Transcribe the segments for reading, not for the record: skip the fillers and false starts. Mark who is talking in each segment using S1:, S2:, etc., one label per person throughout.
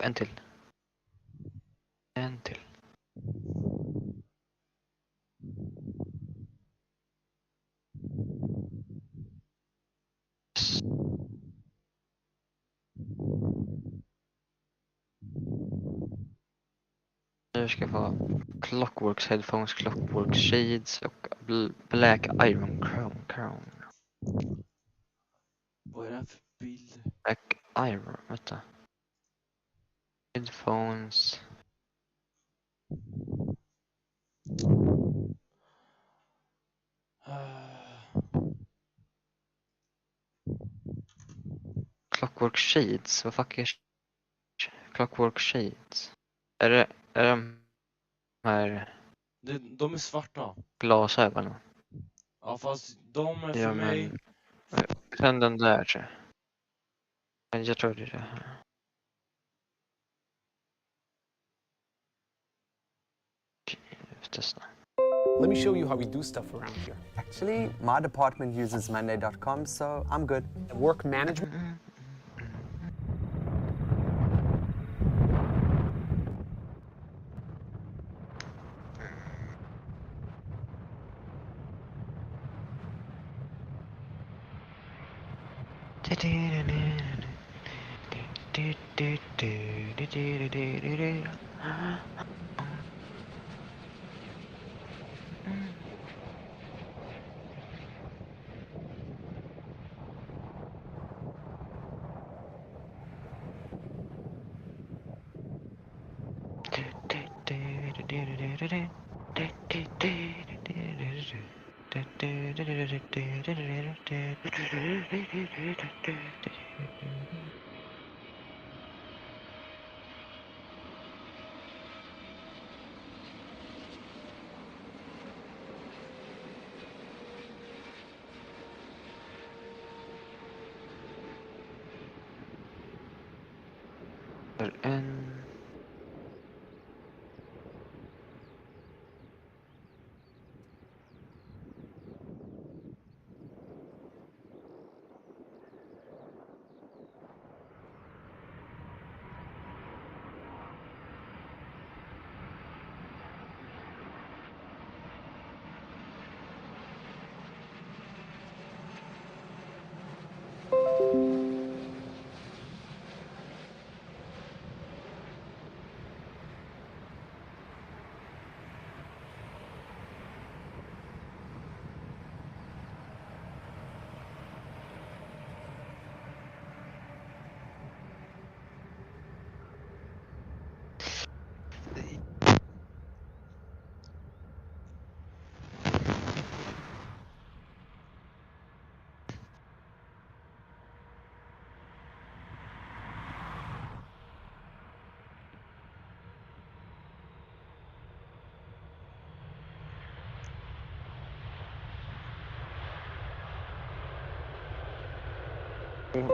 S1: En till. En till. Nu ska jag få Clockworks headphones, Clockwork shades och Black Iron crown.
S2: Vad är det här för bild?
S1: Black Iron, vänta. Headphones. Clockwork shades, vad fuck är Clockwork shades? Är det de här
S2: De är svarta.
S1: glasögonen?
S2: Ja, fast de är för
S1: Ja,
S2: mig...
S1: men sen den där tror jag. Men jag tror det är det här. Testa.
S3: Let me show you how we do stuff around here.
S4: Actually, my department uses Monday.com, so I'm good.
S3: Work management.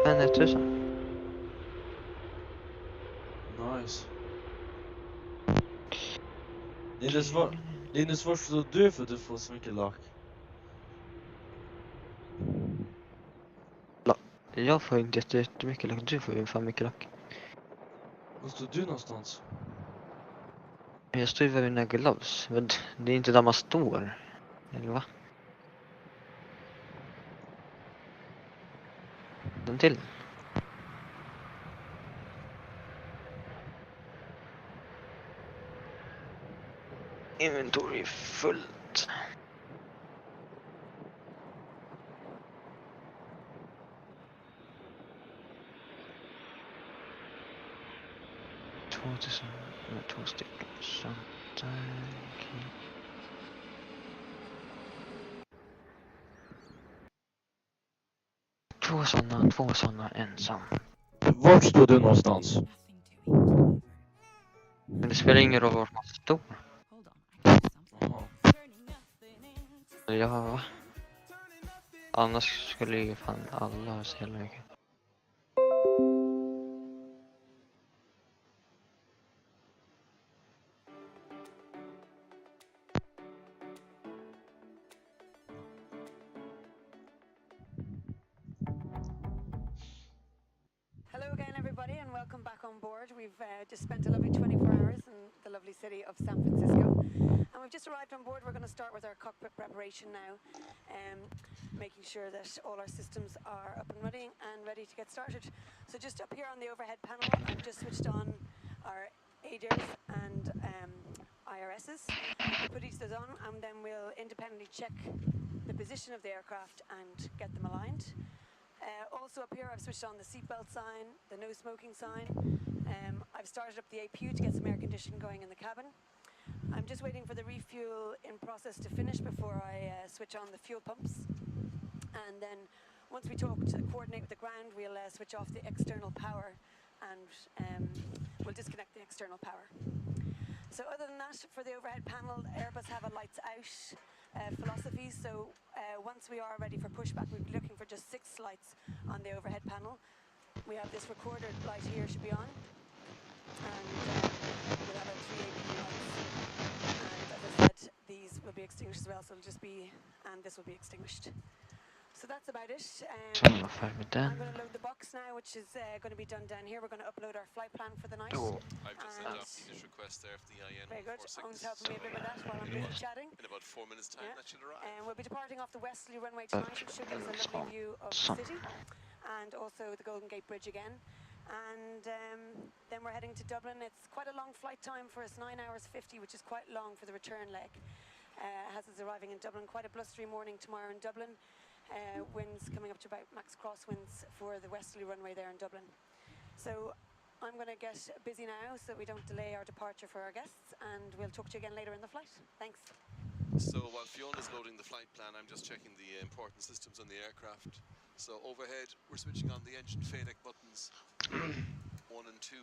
S1: Men 1000.
S2: Nice. Linus, vad står du för att du får så mycket lack?
S1: Jag får inte jättemycket lack. Du får ju fan mycket lack.
S2: Var står du någonstans?
S1: Jag står ju vid mina gloves. Men det är inte där man står. Eller va? Den till. Inventory är fullt. Två stycken. Sånt där. Okej. Två såna ensam.
S2: Vart står du någonstans?
S1: Men det spelar ingen roll var man står.
S2: Jaha.
S1: Ja. Annars skulle ju fan alla ha så jävla mycket.
S5: Hello again, everybody. everybody, and welcome back on board. We've just spent a lovely 24 hours in the lovely city of San Francisco, and we've just arrived on board. We're going to start with our cockpit preparation now, making sure that all our systems are up and running and ready to get started. So just up here on the overhead panel, I've just switched on our ADIRs and IRSs. We'll put each of those on, and then we'll independently check the position of the aircraft and get them aligned. Also up here I've switched on the seatbelt sign, the no smoking sign. I've started up the APU to get some air conditioning going in the cabin. I'm just waiting for the refuel in process to finish before I switch on the fuel pumps. And then once we coordinate with the ground, we'll switch off the external power and we'll disconnect the external power. So other than that, for the overhead panel, Airbus have a lights out philosophy. So once we are ready for pushback, we'll be looking for just 6 lights on the overhead panel. We have this recorder light here should be on, and we'll have our 3 APU lights. And as I said, these will be extinguished as well, so it'll just be, and this will be extinguished. So that's about it. I'm going to load the box now, which is going to be done down here. We're going to upload our flight plan for the night.
S1: Oh.
S6: I've just sent off the initial request there for the IN.
S5: Very good. Owen's helping me a bit with that while I'm busy chatting.
S6: In about 4 minutes' time, that should arrive.
S5: And we'll be departing off the westerly runway tonight, which should give us a lovely view of the city, and also the Golden Gate Bridge again. And then we're heading to Dublin. It's quite a long flight time for us, 9 hours 50, which is quite long for the return leg. Has us arriving in Dublin. Quite a blustery morning tomorrow in Dublin. Winds coming up to about max crosswinds for the westerly runway there in Dublin. So I'm going to get busy now so we don't delay our departure for our guests, and we'll talk to you again later in the flight. Thanks.
S6: So while Fiona's loading the flight plan, I'm just checking the important systems on the aircraft. So overhead, we're switching on the engine FADEC buttons 1 and 2.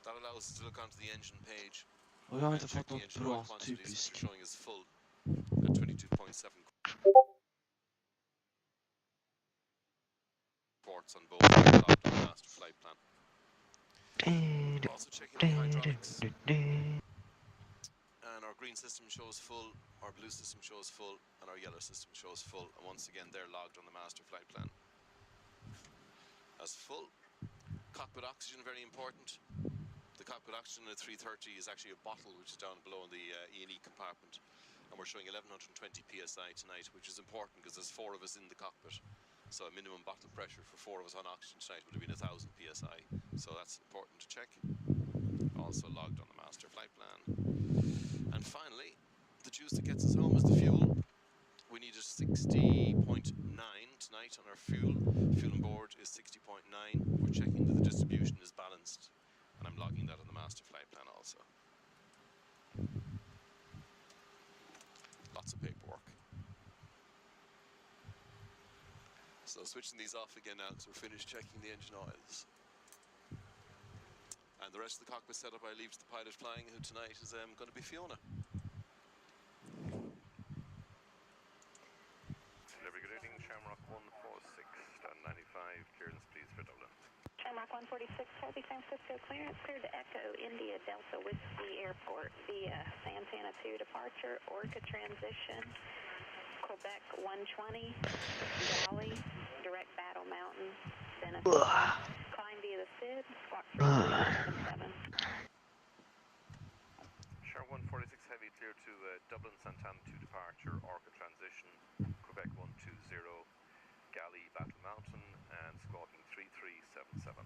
S6: That allows us to look onto the engine page.
S2: Och jag har inte
S6: Check
S2: fått
S6: the
S2: något
S6: engine oil
S2: bra
S6: quantities,
S2: typiskt.
S6: which are showing as full at 22.7 quarts on both. Locked on the master flight plan. Also checking the hydraulics. And our green system shows full, our blue system shows full, and our yellow system shows full. And once again, they're logged on the master flight plan as full. Cockpit oxygen, very important. The cockpit oxygen at 330 is actually a bottle which is down below in the E&E compartment. And we're showing 1120 psi tonight, which is important because there's 4 of us in the cockpit. So a minimum bottle pressure for 4 of us on oxygen tonight would have been 1000 psi. So that's important to check. Also logged on the master flight plan. And finally, the juice that gets us home is the fuel. We need a 60.9 tonight on our fuel. Fuel on board is 60.9. We're checking that the distribution is balanced, and I'm logging that on the master flight plan also. Lots of paperwork. So switching these off again now because we're finished checking the engine oils. And the rest of the cockpit setup I leave to the pilot flying, who tonight is going to be Fiona.
S7: Good evening, Shamrock 146, stand 95, clearance please for Dublin.
S8: Shamrock 146, Healthy San Francisco clearance, cleared to Echo India Delta Whiskey Airport via Santana 2 departure, Orca transition, Quebec 120, Galley, direct Battle Mountain, Benefit, climb via the SID, squawk 3377.
S7: Sharp 146 heavy clear to Dublin Santana 2 departure, Orca transition, Quebec 120, Galley, Battle Mountain, and squawking 3377.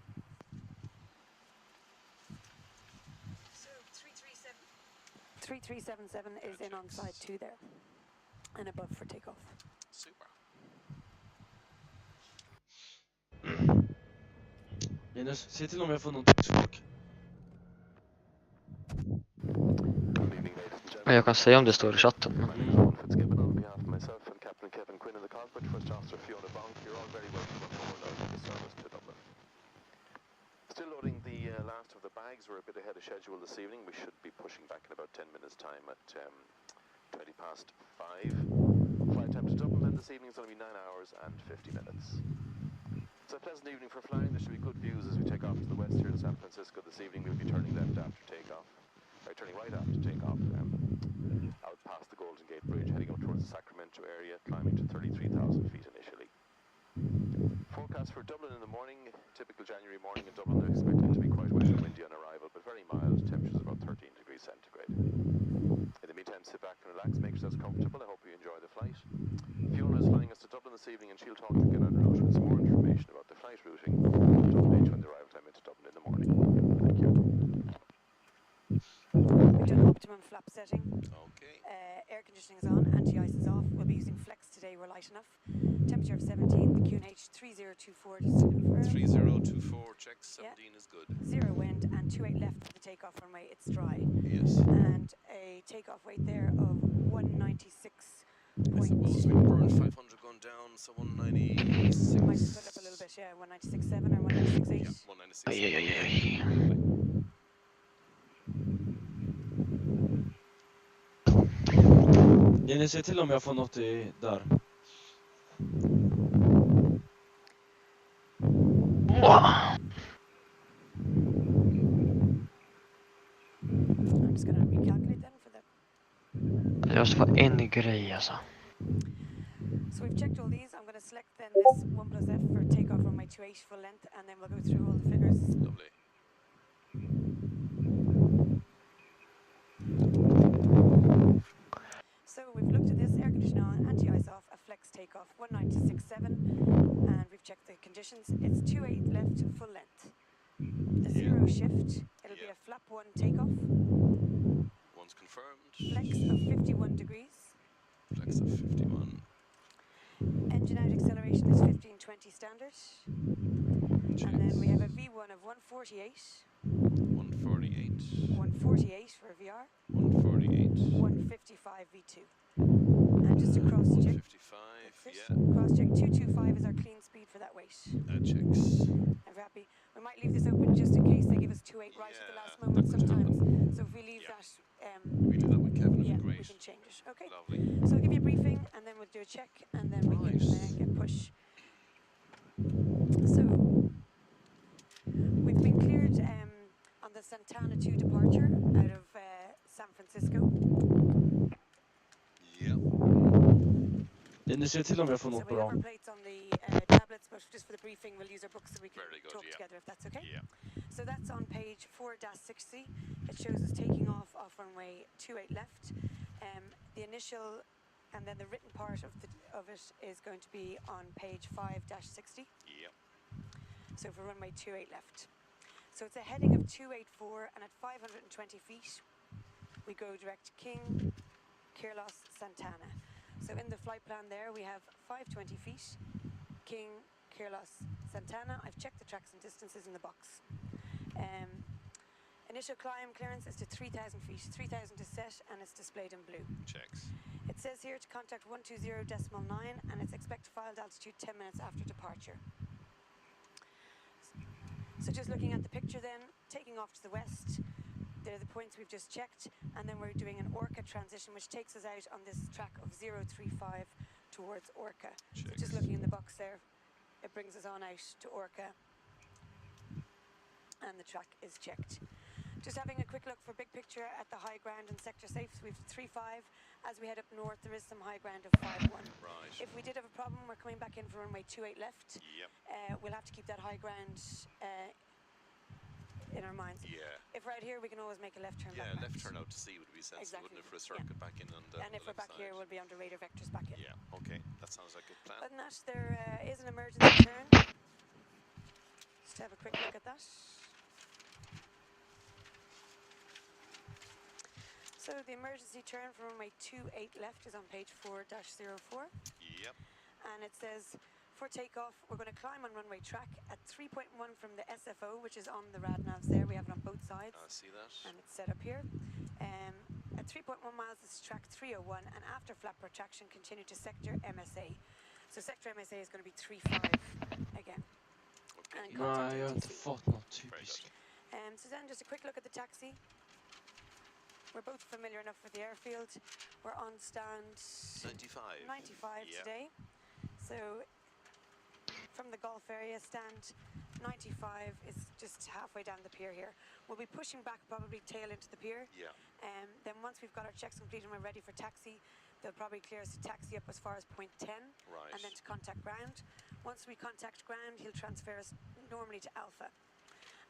S5: So 3377 is in on side 2 there, and above for takeoff.
S6: Super.
S2: Linus, se till om jag får någon textchock.
S1: Jag kan säga om det står i chatten.
S9: Still loading the last of the bags. We're a bit ahead of schedule this evening. We should be pushing back in about 10 minutes time at 20 past 5. Flight time to Dublin then this evening is going to be 9 hours and 50 minutes. It's a pleasant evening for flying. There should be good views as we take off to the west here in San Francisco this evening. We'll be turning left after takeoff. Turning right after takeoff. Out past the Golden Gate Bridge, heading up towards the Sacramento area, climbing to 33,000 feet initially. 4 forecast for Dublin in the morning. Typical January morning in Dublin. They're expected to be quite wet and windy on arrival, but very mild. Temperatures about 13 degrees centigrade. In the meantime, sit back and relax. Make yourselves comfortable. I hope you enjoy the flight. Fiona is flying us to Dublin this evening, and she'll talk to you again en route with some more information about the flight routing and update when the arrival time into Dublin in the morning. Thank you.
S5: We've done optimum flap setting.
S6: Okay.
S5: Air conditioning is on, anti-ice is off. We'll be using flex today, we're light enough. Temperature of 17, the QNH 3024 just to confirm.
S6: 3024 checks, 17 is good.
S5: 0 wind and 28 left for the takeoff runway, it's dry.
S6: Yes.
S5: And a takeoff weight there of 196.
S6: I suppose we burned 500 going down, so 196.
S5: Might just put up a little bit, yeah, 196.7 or 196.8.
S6: Yeah, 196.
S2: Jenny, se till om jag får något där.
S5: I'm just gonna recalculate then for the...
S1: Det måste vara en grej alltså.
S5: So we've checked all these. I'm going to select then this 1 plus F for takeoff runway 28 full length, and then we'll go through all the figures.
S6: Lovely.
S5: So we've looked at this, air conditioner on, anti-ice off, a flex takeoff, 196.7, and we've checked the conditions. It's 28 left full length. A 0 shift, it'll be a flap 1 takeoff.
S6: One's confirmed.
S5: Flex of 51 degrees.
S6: Flex of 51.
S5: Engine out acceleration is 1520 standard.
S6: Checks.
S5: And then we have a V1 of 148.
S6: 148.
S5: 148 for a VR.
S6: 148.
S5: 155 V2. And just a cross check.
S6: 55, yeah.
S5: Cross check 225 is our clean speed for that weight.
S6: That checks.
S5: If we're happy. We might leave this open just in case they give us 28 right at the last moment sometimes. So if we leave that...
S6: we do that with Kevin,
S5: yeah,
S6: great.
S5: we can change it. Okay.
S6: Lovely.
S5: So I'll give you a briefing and then we'll do a check and then we can get push. So we've been cleared on the Santana 2 departure out of San Francisco.
S6: Yeah.
S2: Jenny, se till om jag får
S5: So
S2: något
S5: we
S2: bra.
S5: have our plates on the tablets, but just for the briefing we'll use our books so we can
S6: Very good,
S5: talk
S6: yeah.
S5: together if that's okay.
S6: Yeah.
S5: So that's on page 4-60. It shows us taking off runway 28 left. The initial and then the written part of it is going to be on page 5-60.
S6: Yep.
S5: So for runway 28 left. So it's a heading of 284 and at 520 feet we go direct King, Kirlos, Santana. So in the flight plan there we have 520 feet, King, Kirlos, Santana. I've checked the tracks and distances in the box. Initial climb clearance is to 3,000 feet, 3,000 to set, and it's displayed in blue.
S6: Checks.
S5: It says here to contact 120.9 and it's expected filed altitude 10 minutes after departure. So just looking at the picture then, taking off to the west, they're the points we've just checked, and then we're doing an Orca transition which takes us out on this track of 035 towards Orca. So just looking in the box there, it brings us on out to Orca and the track is checked. Just having a quick look for big picture at the high ground and sector safe. So we've 3-5. As we head up north, there is some high ground of 5-1.
S6: Right.
S5: If we did have a problem, we're coming back in for runway 28 left.
S6: Yep.
S5: We'll have to keep that high ground in our minds.
S6: Yeah.
S5: If we're out here, we can always make a left turn back.
S6: Yeah, left turn out to sea would be sensible, wouldn't it, for a circuit back in on the
S5: And if we're back here, we'll be under radar vectors back in.
S6: Yeah, okay. That sounds like a good plan.
S5: Other than that, there is an emergency turn. Just have a quick look at that. So the emergency turn for runway 28 left is on page 4-04.
S6: Yep.
S5: And it says, for takeoff, we're going to climb on runway track at 3.1 from the SFO, which is on the radnavs there. We have it on both sides.
S6: I see that.
S5: And it's set up here. At 3.1 miles, this is track 301, and after flap retraction, continue to sector MSA. So sector MSA is going to be 35 again.
S6: Okay.
S5: And
S2: Nej, jag har inte fått något typiskt.
S5: so then just a quick look at the taxi. We're both familiar enough with the airfield. We're on stand
S6: 95.
S5: 95 today. So from the Gulf area, stand 95 is just halfway down the pier here. We'll be pushing back probably tail into the pier.
S6: Yeah.
S5: Then once we've got our checks completed and we're ready for taxi, they'll probably clear us to taxi up as far as point 10
S6: Right.
S5: and then to contact ground. Once we contact ground, he'll transfer us normally to Alpha.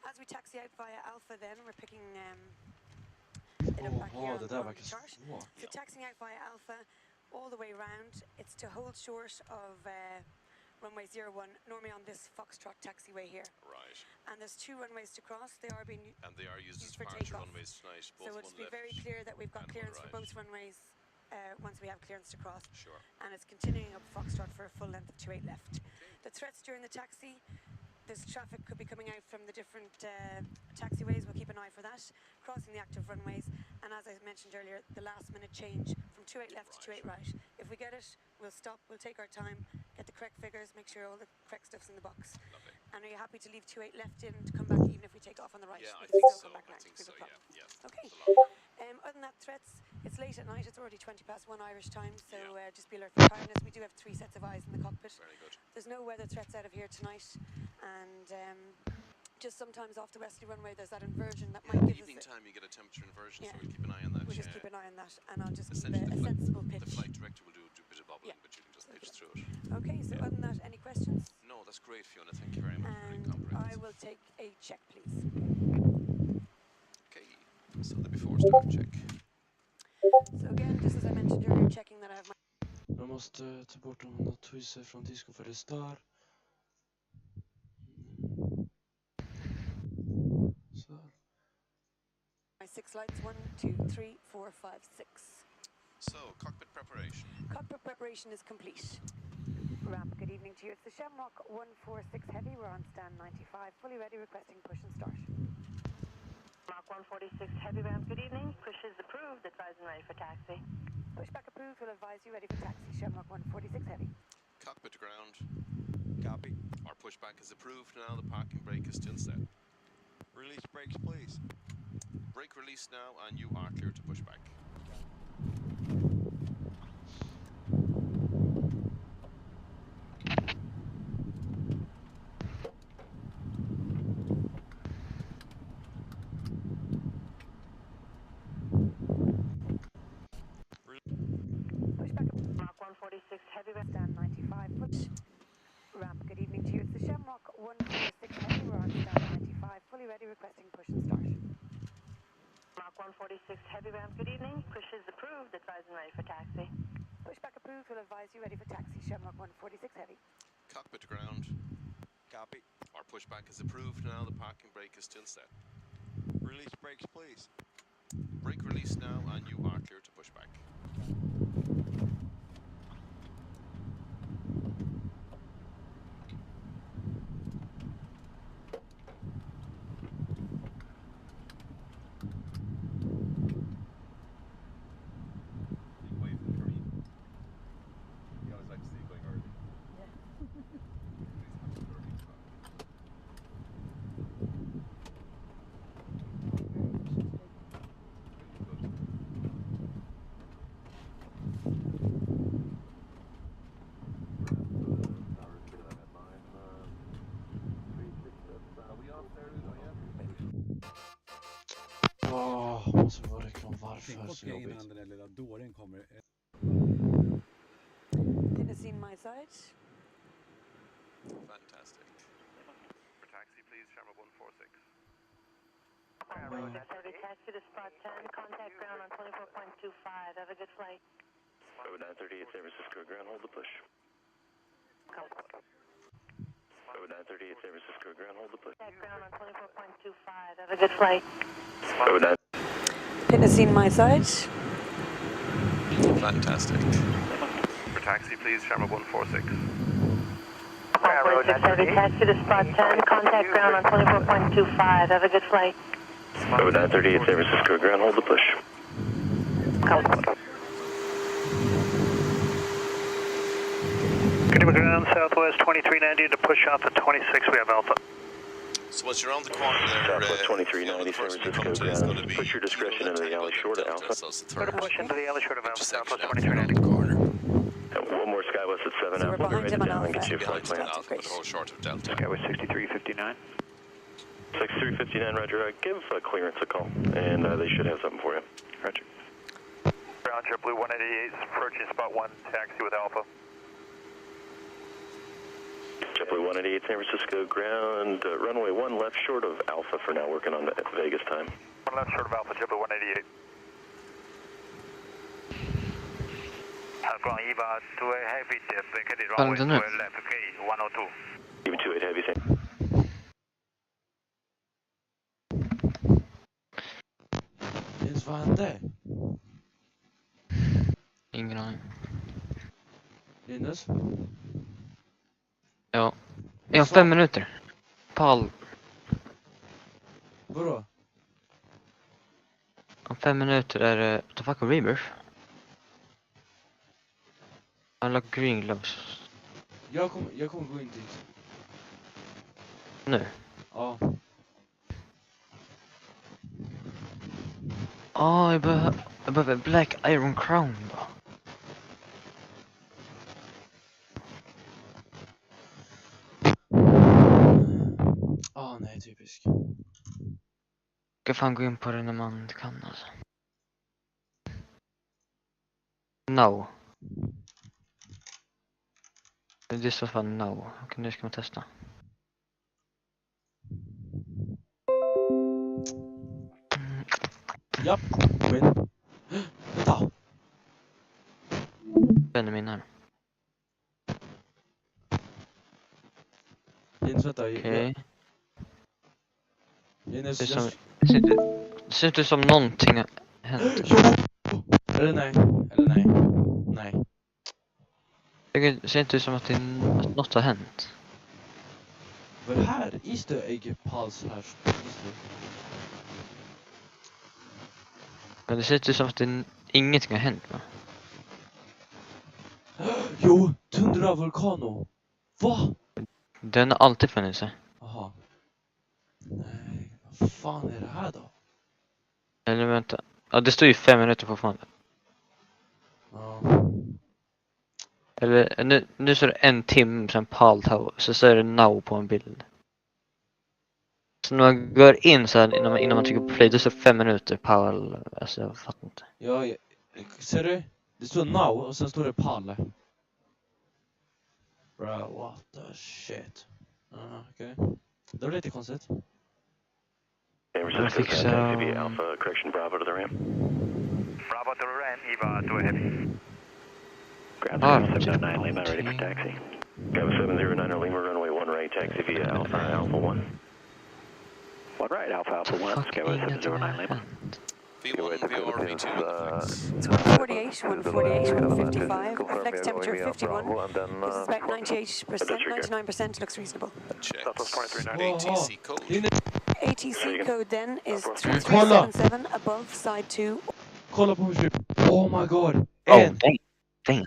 S5: As we taxi out via Alpha then, we're picking it up back here on
S2: det
S5: the
S2: där
S5: runway
S2: verkar
S5: chart.
S2: svårt.
S5: So taxiing out via Alpha all the way round, it's to hold short of runway 01, normally on this Foxtrot taxiway here.
S6: Right.
S5: And there's 2 runways to cross. They are being
S6: And they are used as
S5: for
S6: departure
S5: takeoff.
S6: runways tonight. Both
S5: So
S6: one
S5: it's be
S6: left
S5: very clear that we've got
S6: and one
S5: clearance for
S6: right.
S5: both runways once we have clearance to cross.
S6: Sure.
S5: And it's continuing up Foxtrot for a full length of 28 left. The threats during the taxi, this traffic could be coming out from the different taxiways. We'll keep an eye for that. Crossing the active runways. And as I mentioned earlier, the last minute change from 28 left to 28 right. If we get it, we'll stop, we'll take our time, get the correct figures, make sure all the correct stuff's in the box.
S6: Lovely.
S5: And are you happy to leave 28 left in to come back even if we take off on the right?
S6: Yeah, I
S5: We can
S6: think
S5: still
S6: so.
S5: come back
S6: I
S5: around
S6: think
S5: if
S6: so,
S5: we have a
S6: yeah.
S5: problem.
S6: Yeah.
S5: Okay.
S6: It's a lot.
S5: Other than that, threats, it's late at night, it's already 20 past 1 Irish time, so
S6: Yeah.
S5: just be alert for tiredness. We do have 3 sets of eyes in the cockpit.
S6: Very good.
S5: There's no weather threats out of here tonight, and just sometimes off the westerly runway there's that inversion that might give
S6: Evening
S5: us
S6: time you get a temperature inversion,
S5: Yeah.
S6: so we'll keep an eye on that.
S5: we'll just keep an eye on that, and I'll just keep
S6: Essentially,
S5: a sensible pitch.
S6: the flight director will do a bit of bubbling,
S5: Yeah.
S6: but you can just
S5: Okay.
S6: pitch through it.
S5: Okay, so other than that, any questions?
S6: No, that's great, Fiona. Thank you very much. Very
S5: And I
S6: comprehensive.
S5: will take a check, please.
S6: Okay, so the before start check.
S5: So again, just as I mentioned earlier, checking that I have my
S2: Jag måste ta bort några twister från disco för det stör. Så här.
S5: 6 lights, 1, 2, 3, 4, 5, 6.
S6: So, cockpit preparation.
S5: Cockpit preparation is complete. Ramp, good evening to you. It's the Shamrock 146 Heavy. We're on stand 95, fully ready, requesting push and start.
S8: Mach 146 Heavy ramp, good evening. Push is approved, advising ready for taxi.
S5: Pushback approved, we'll advise you ready for taxi. Shamrock 146 Heavy.
S6: Cockpit to ground.
S10: Copy.
S6: Our pushback is approved now. The parking brake is still set.
S10: Release brakes, please.
S6: Brake release now, and you are clear to push back.
S5: Pushback
S8: Mach 146 Heavy ramp.
S5: stand 95, push. Ramp, good evening to you. It's the Shamrock 146 Heavy. We're on stand 95, fully ready, requesting push and start.
S8: Mach 146 Heavy ramp, good evening. Push is approved, advising ready for taxi.
S5: Pushback approved, we'll advise you ready for taxi. Shamrock 146 Heavy.
S6: Cockpit to ground.
S10: Copy.
S6: Our pushback is approved now. The parking brake is still set.
S10: Release brakes, please.
S6: Brake release now, and you are clear to push back.
S2: Måste vara reklam varför
S11: Tänk
S2: så
S11: bort
S2: jobbigt.
S11: innan den där lilla dåren kommer.
S5: Dinner scene my side.
S6: Fantastic.
S7: For taxi, please, Shamrock 146.
S8: Heavy taxi to spot 10, contact ground on 24.25. Have a good flight.
S9: 0938 San Francisco ground, hold the push. 0938 San Francisco ground, hold the push.
S8: Contact ground on 24.25. Have a good flight.
S9: 09.
S5: Dinner scene my side.
S6: Fantastic.
S7: For taxi, please, Shamrock 146.
S8: 146 Heavy taxi to spot 10, contact ground on 24.25. Have a good flight.
S9: 0938 San Francisco ground, hold the push.
S7: Good evening, ground, Southwest 2390 to push out to 26, we have Alpha.
S6: So once you're on the corner there,
S9: Southwest 2390
S6: the
S9: San
S6: first we
S9: Francisco
S6: come to is going to
S9: ground,
S6: be
S9: put your discretion into the alley short of Alpha.
S6: So it's the
S7: We're
S6: third
S7: to push into the alley short of Alpha,
S6: intersection
S7: Southwest
S6: after you're on the
S7: 2390.
S6: corner.
S9: One more Skywest at 7
S5: So we're
S9: Alpha,
S5: behind
S9: write
S5: him
S9: it
S5: on
S9: down and
S5: Alpha.
S9: get you a flight
S6: Behind
S9: plan.
S6: Alpha, but hold short of Delta.
S7: Okay, we're 6359.
S9: 6359, Roger. Give clearance a call, and they should have something for you.
S7: Roger. Roger, Blue 188 is approaching spot 1, taxi with Alpha.
S9: JetBlue 188 San Francisco ground, runway 1 left short of Alpha for now, working on the Vegas time.
S7: 1 left short of Alpha, JetBlue 188. Ground EVA 28 heavy, vacated runway 12 left, K 102.
S9: Even 28 heavy, same.
S2: Jens, vad hände?
S1: Ingen aning.
S2: Linus?
S1: Ja. Jag har 5 minuter. Pall.
S2: Vadå?
S1: Om 5 minuter är det... What the fuck, rebirth? Unlock green gloves.
S2: Jag kommer gå in dit.
S1: Nu?
S2: Ja.
S1: Jag behöver Black Iron Crown då.
S2: Nej, typisk.
S1: Ska fan gå in på det när man inte kan alltså. No. Det står fan no. Okej, nu ska man testa.
S2: Japp, men... Vänta!
S1: Vänner min här.
S2: Jens, vänta.
S1: Okej.
S2: Jens,
S1: Det ser inte som någonting har hänt.
S2: Eller nej. Eller nej. Nej.
S1: Det ser inte ut som att något har hänt.
S2: Vad är det här? Easter egg pulse här.
S1: Men det ser inte ut som att ingenting har hänt va?
S2: Jo, Tundra Volcano. Va?
S1: Den har alltid funnits sig.
S2: Jaha. Nej, vad fan är det här då?
S1: Eller vänta. Ja, det står ju 5 minuter fortfarande.
S2: Ja.
S1: Eller nu så är det 1 timme sen Pal Tower. Så är det now på en bild. Så när man går in så här innan man trycker på play, då står 5 minuter Pal. Alltså jag fattar inte.
S2: Ja, ser du? Det står now och sen står det Pal. Bro, what the shit. Okej. Det var lite konstigt.
S9: San Francisco ground, Alpha, correction, Bravo to the ramp.
S7: Bravo to the ramp, EVA 2 heavy.
S9: Ground 709 Lima, ready for taxi. Bravo 709 Lima, runway 1 right, taxi via Alpha 1. 1 right, Alpha 1, Bravo 709 Lima.
S6: V1, VR, V2,
S5: It's 148, 148, 155, flex temperature 51. This is about 98%, 99% looks reasonable.
S6: check.
S7: That was
S6: ATC code.
S5: ATC code then is 3377 above side 2.
S2: Kolla på hur. Oh my god.
S1: Oh, dang.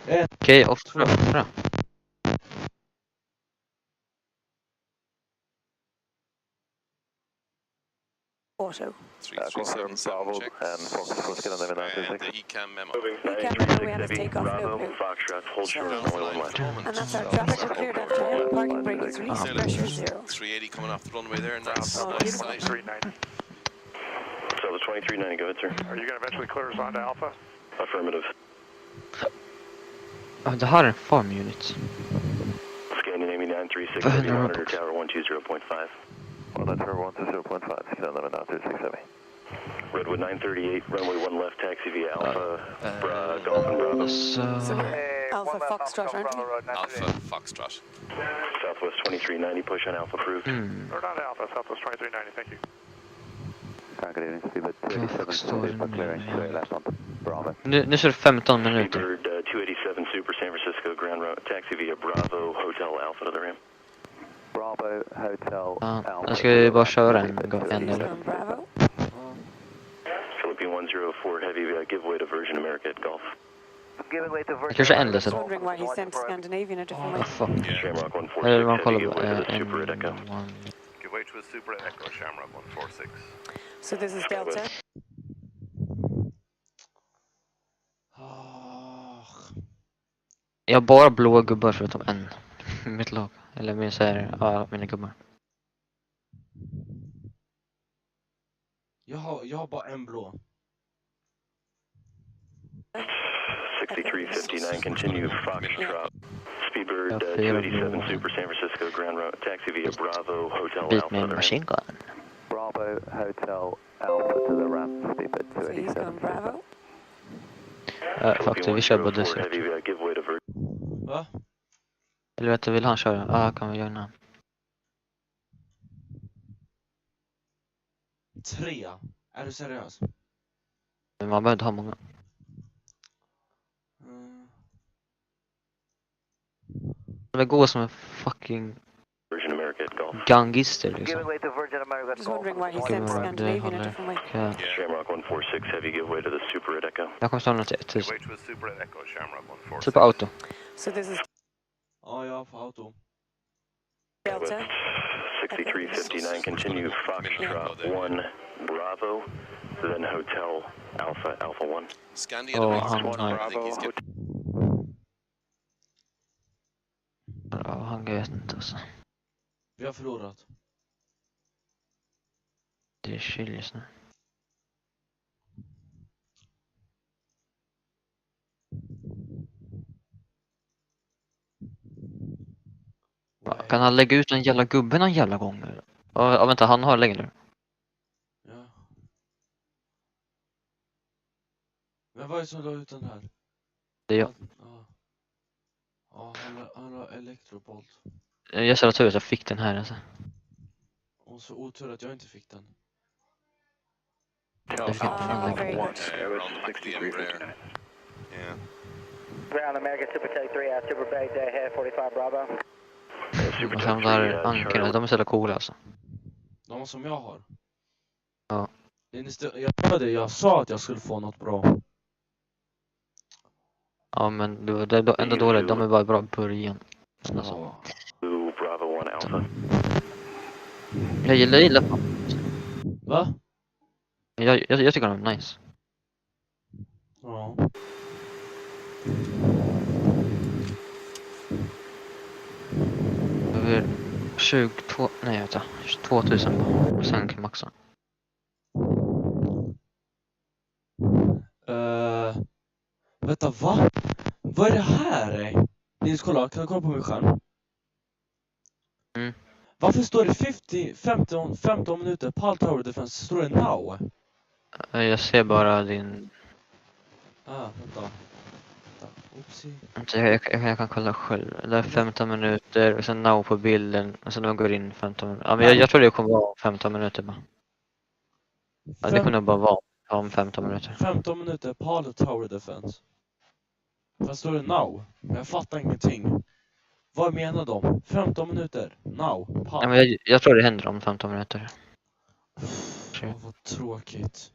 S1: Okej, offra.
S5: Auto.
S6: 3377 check. And the ECAM memo.
S5: We had to take off no blue. And that's our traffic. We're cleared after him. Parking brake is released. Pressure 0.
S6: 380 coming off the runway there. Nice sight.
S7: 390.
S9: So the 2390, go ahead, sir.
S7: Are you going to eventually clear us onto Alpha?
S9: Affirmative.
S1: Det här är en farm unit.
S9: Scandinavia 936, heavy monitor tower 120.5. Well, that's for 120.5, 611 heavy. Redwood 938, runway 1 left, taxi via Alpha, Golf and Bravo.
S5: So Alpha Foxtrot, aren't you?
S6: Alpha Foxtrot.
S9: Southwest 2390, push on Alpha approved.
S7: We're on Alpha, Southwest 2390, thank you.
S1: Nu så är det 15 minuter.
S9: Bird 287 Super San Francisco ground route, taxi via Bravo Hotel Alpha to the ramp. Bravo Hotel
S1: Alpha. Jag ska ju bara köra en eller.
S5: Bravo.
S9: Philippine 104 heavy giveaway to Virgin America at Golf.
S1: Jag kanske endless
S5: I was wondering why he sent Scandinavian a different way.
S1: Fuck.
S9: Shamrock 146
S1: Eller man
S9: heavy
S1: kollar
S9: giveaway to the
S1: på
S9: Super at Echo.
S7: Give way to a Super Echo, Shamrock 146.
S5: So this is Delta.
S1: Jag har bara blåa gubbar förutom en. Mitt lag. Eller min säger, ja, mina gubbar.
S2: Jag har bara en blå.
S9: 6359, continue Foxtrot. Seabird
S1: Ja,
S9: 287 Super San Francisco Ground Route Taxi via Bravo Hotel
S1: bit
S9: Alpha.
S1: med en machine gun.
S11: Bravo Hotel Alpha to the ramp, Speedbird
S5: So he's
S11: 287.
S5: going Bravo.
S1: Faktiskt, vi kör både så.
S9: Giveaway to
S2: Va?
S1: Eller vet du, vill han köra? Ja, kan vi göra den.
S2: 3. Är du seriös?
S1: Men man behöver inte ha många. Det går som en fucking
S9: Virgin America at Golf.
S1: gangister liksom.
S11: Giveaway to Virgin America
S5: Just
S11: Golf.
S5: wondering why he
S1: Give
S5: sent
S1: me
S5: Scandinavian a
S1: right,
S5: different way.
S1: Ja.
S9: Shamrock 146 heavy giveaway to the Super at Echo.
S1: Jag kommer stanna till 1000.
S7: Giveaway to a Super at Echo, Shamrock 146.
S1: Super auto.
S5: So this is
S2: Ja, jag på auto.
S5: Delta.
S9: 6359 continue Foxtrot 1 Bravo, then Hotel Alpha Alpha 1.
S6: Scandi
S1: Oh,
S6: at
S1: han
S6: I
S1: har...
S6: think he's getting
S1: Ja, han vet inte alltså.
S2: Vi har förlorat.
S1: Det är chill just nu. Kan han lägga ut den jävla gubben en jävla gång? Ja, vänta, han har längre.
S2: Ja. Men vad är det som la ut den här?
S1: Det är jag.
S2: Ja. Ja, han har elektrobolt.
S1: Jag är så tur att jag fick den här alltså.
S2: Och så otur att jag inte fick den.
S1: Jag fick den
S5: very good.
S6: around the back of the Embraer. Yeah.
S11: Ground America Super Take 3 out, Super Bay Day here, 45 Bravo.
S1: Och sen där ankarna, de är så jävla coola alltså.
S2: De som jag har.
S1: Ja.
S2: Jag sa att jag skulle få något bra.
S1: Ja, men det är ändå dåligt, de är bara bra i början. Alltså.
S2: Ja.
S9: Bravo 1 Alpha.
S1: Jag gillar
S2: Va?
S1: jag tycker de är nice.
S2: Ja.
S1: Över 22, nej vänta, 2000 och sen kan maxa.
S2: Vänta, va? Vad är det här? Nils, kolla, kan du kolla på min skärm?
S1: Mm.
S2: Varför står det 15 minuter Pal Tower Defense? Står det now?
S1: Jag ser bara din...
S2: Vänta. Oopsie.
S1: Jag kan kolla själv. Det är 15 minuter och sen now på bilden och sen när man går in 15 minuter. Ja, men jag tror det kommer vara 15 minuter bara. Ja, det kunde bara vara om 15 minuter.
S2: 15 minuter Pal Tower Defense. Fast står det now? Men jag fattar ingenting. Vad menar de? 15 minuter? Now? Pal.
S1: Ja, men jag tror det händer om 15 minuter.
S2: Vad tråkigt.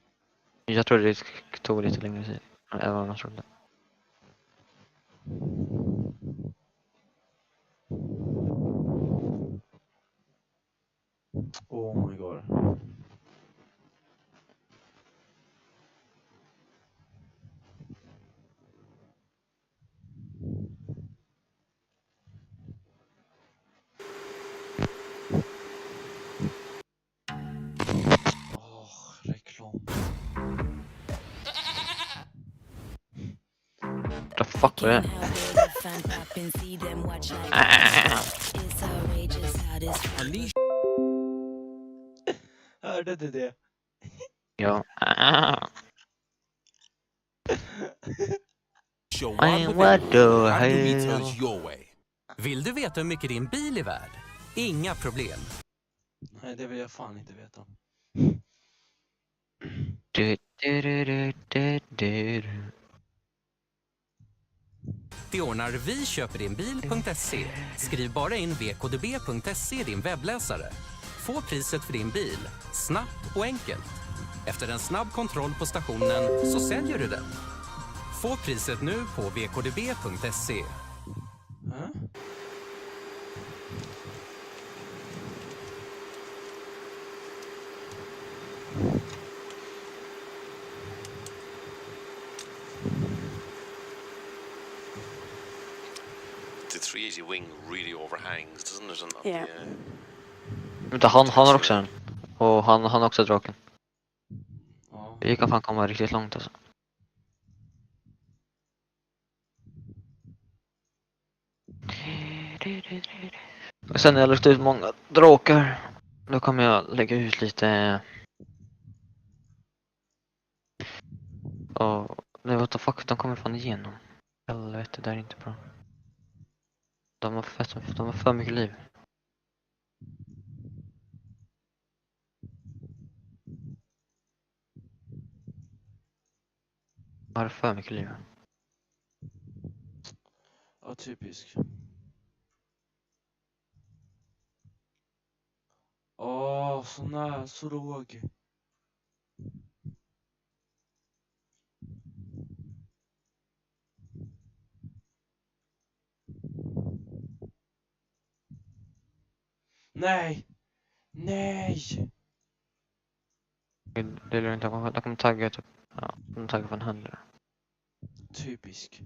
S1: Jag tror det tog lite längre tid än vad man trodde.
S2: Oh my god. Reklam.
S1: What the fuck var det?
S2: Hörde du det?
S1: Ja.
S12: I
S1: what the hell?
S12: meters your way. Vill du veta hur mycket din bil är värd? Inga problem.
S2: Nej, det vill jag fan inte veta.
S12: Det ordnar vi köper din bil.se. Skriv bara in vkdb.se i din webbläsare. Få priset för din bil, snabbt och enkelt. Efter en snabb kontroll på stationen så säljer du den. Få priset nu på vkdb.se.
S6: The 380 wing really overhangs, doesn't it? On
S5: Yeah.
S1: Vänta, han har också en. Och han har också draken.
S2: Ja.
S1: Vi kan fan komma riktigt långt alltså. Och sen när jag lagt ut många drakar, då kommer jag lägga ut lite... Och... Nej, what the fuck, de kommer fan igenom. Helvete, det där är inte bra. De har för mycket liv. De har för mycket liv.
S2: Ja, typisk. Åh, så nära, så låg. Nej! Nej!
S1: Det är lugnt, jag kommer tagga typ... Ja, de taggar från 100.
S2: Typisk.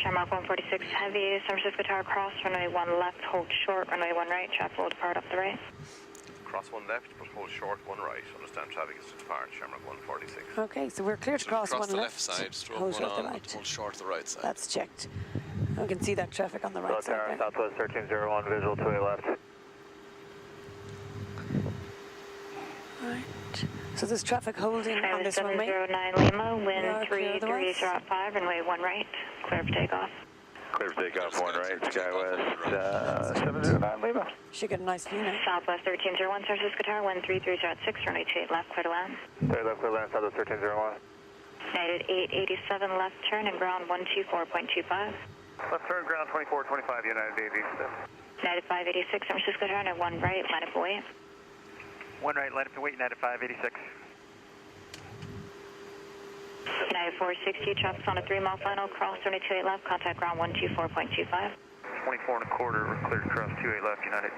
S8: Shamrock 146 Heavy, San Francisco Tower cross, runway 1 left, hold short, runway 1 right, traffic will depart up the right.
S7: Cross 1 left, but hold short 1 right. Understand traffic is to depart, Shamrock 146.
S5: Okay, so we're clear to cross
S6: Cross
S5: 1
S6: the
S5: left,
S6: left side, stroke
S5: hold
S6: 1
S5: short the
S6: on,
S5: right.
S6: hold short the right side.
S5: That's checked. We can see that traffic on the right side there.
S11: Southwest 1301, visual to a left.
S5: Right. So there's traffic holding on this runway.
S8: 709 Lima, wind 3305, runway 1 right, clear for takeoff.
S11: Clear for takeoff, 1 right, Skywest 709 Lima.
S5: Should get a nice view now.
S8: Southwest 1301, San Francisco Tower, wind 3306, runway 28 left, clear to land.
S11: Clear left, Southwest 1301.
S8: United 887 left turn and ground 124.25.
S11: Left turn, ground 2425, United 887.
S8: United 586, San Francisco Tower, and 1 right, line up away.
S11: 1 right, line up to wait, United 586.
S8: United 460, traffic on a 3-mile final, cross 28 left, contact ground 124.25.
S11: 24 and a quarter, we're cleared cross 28 left, United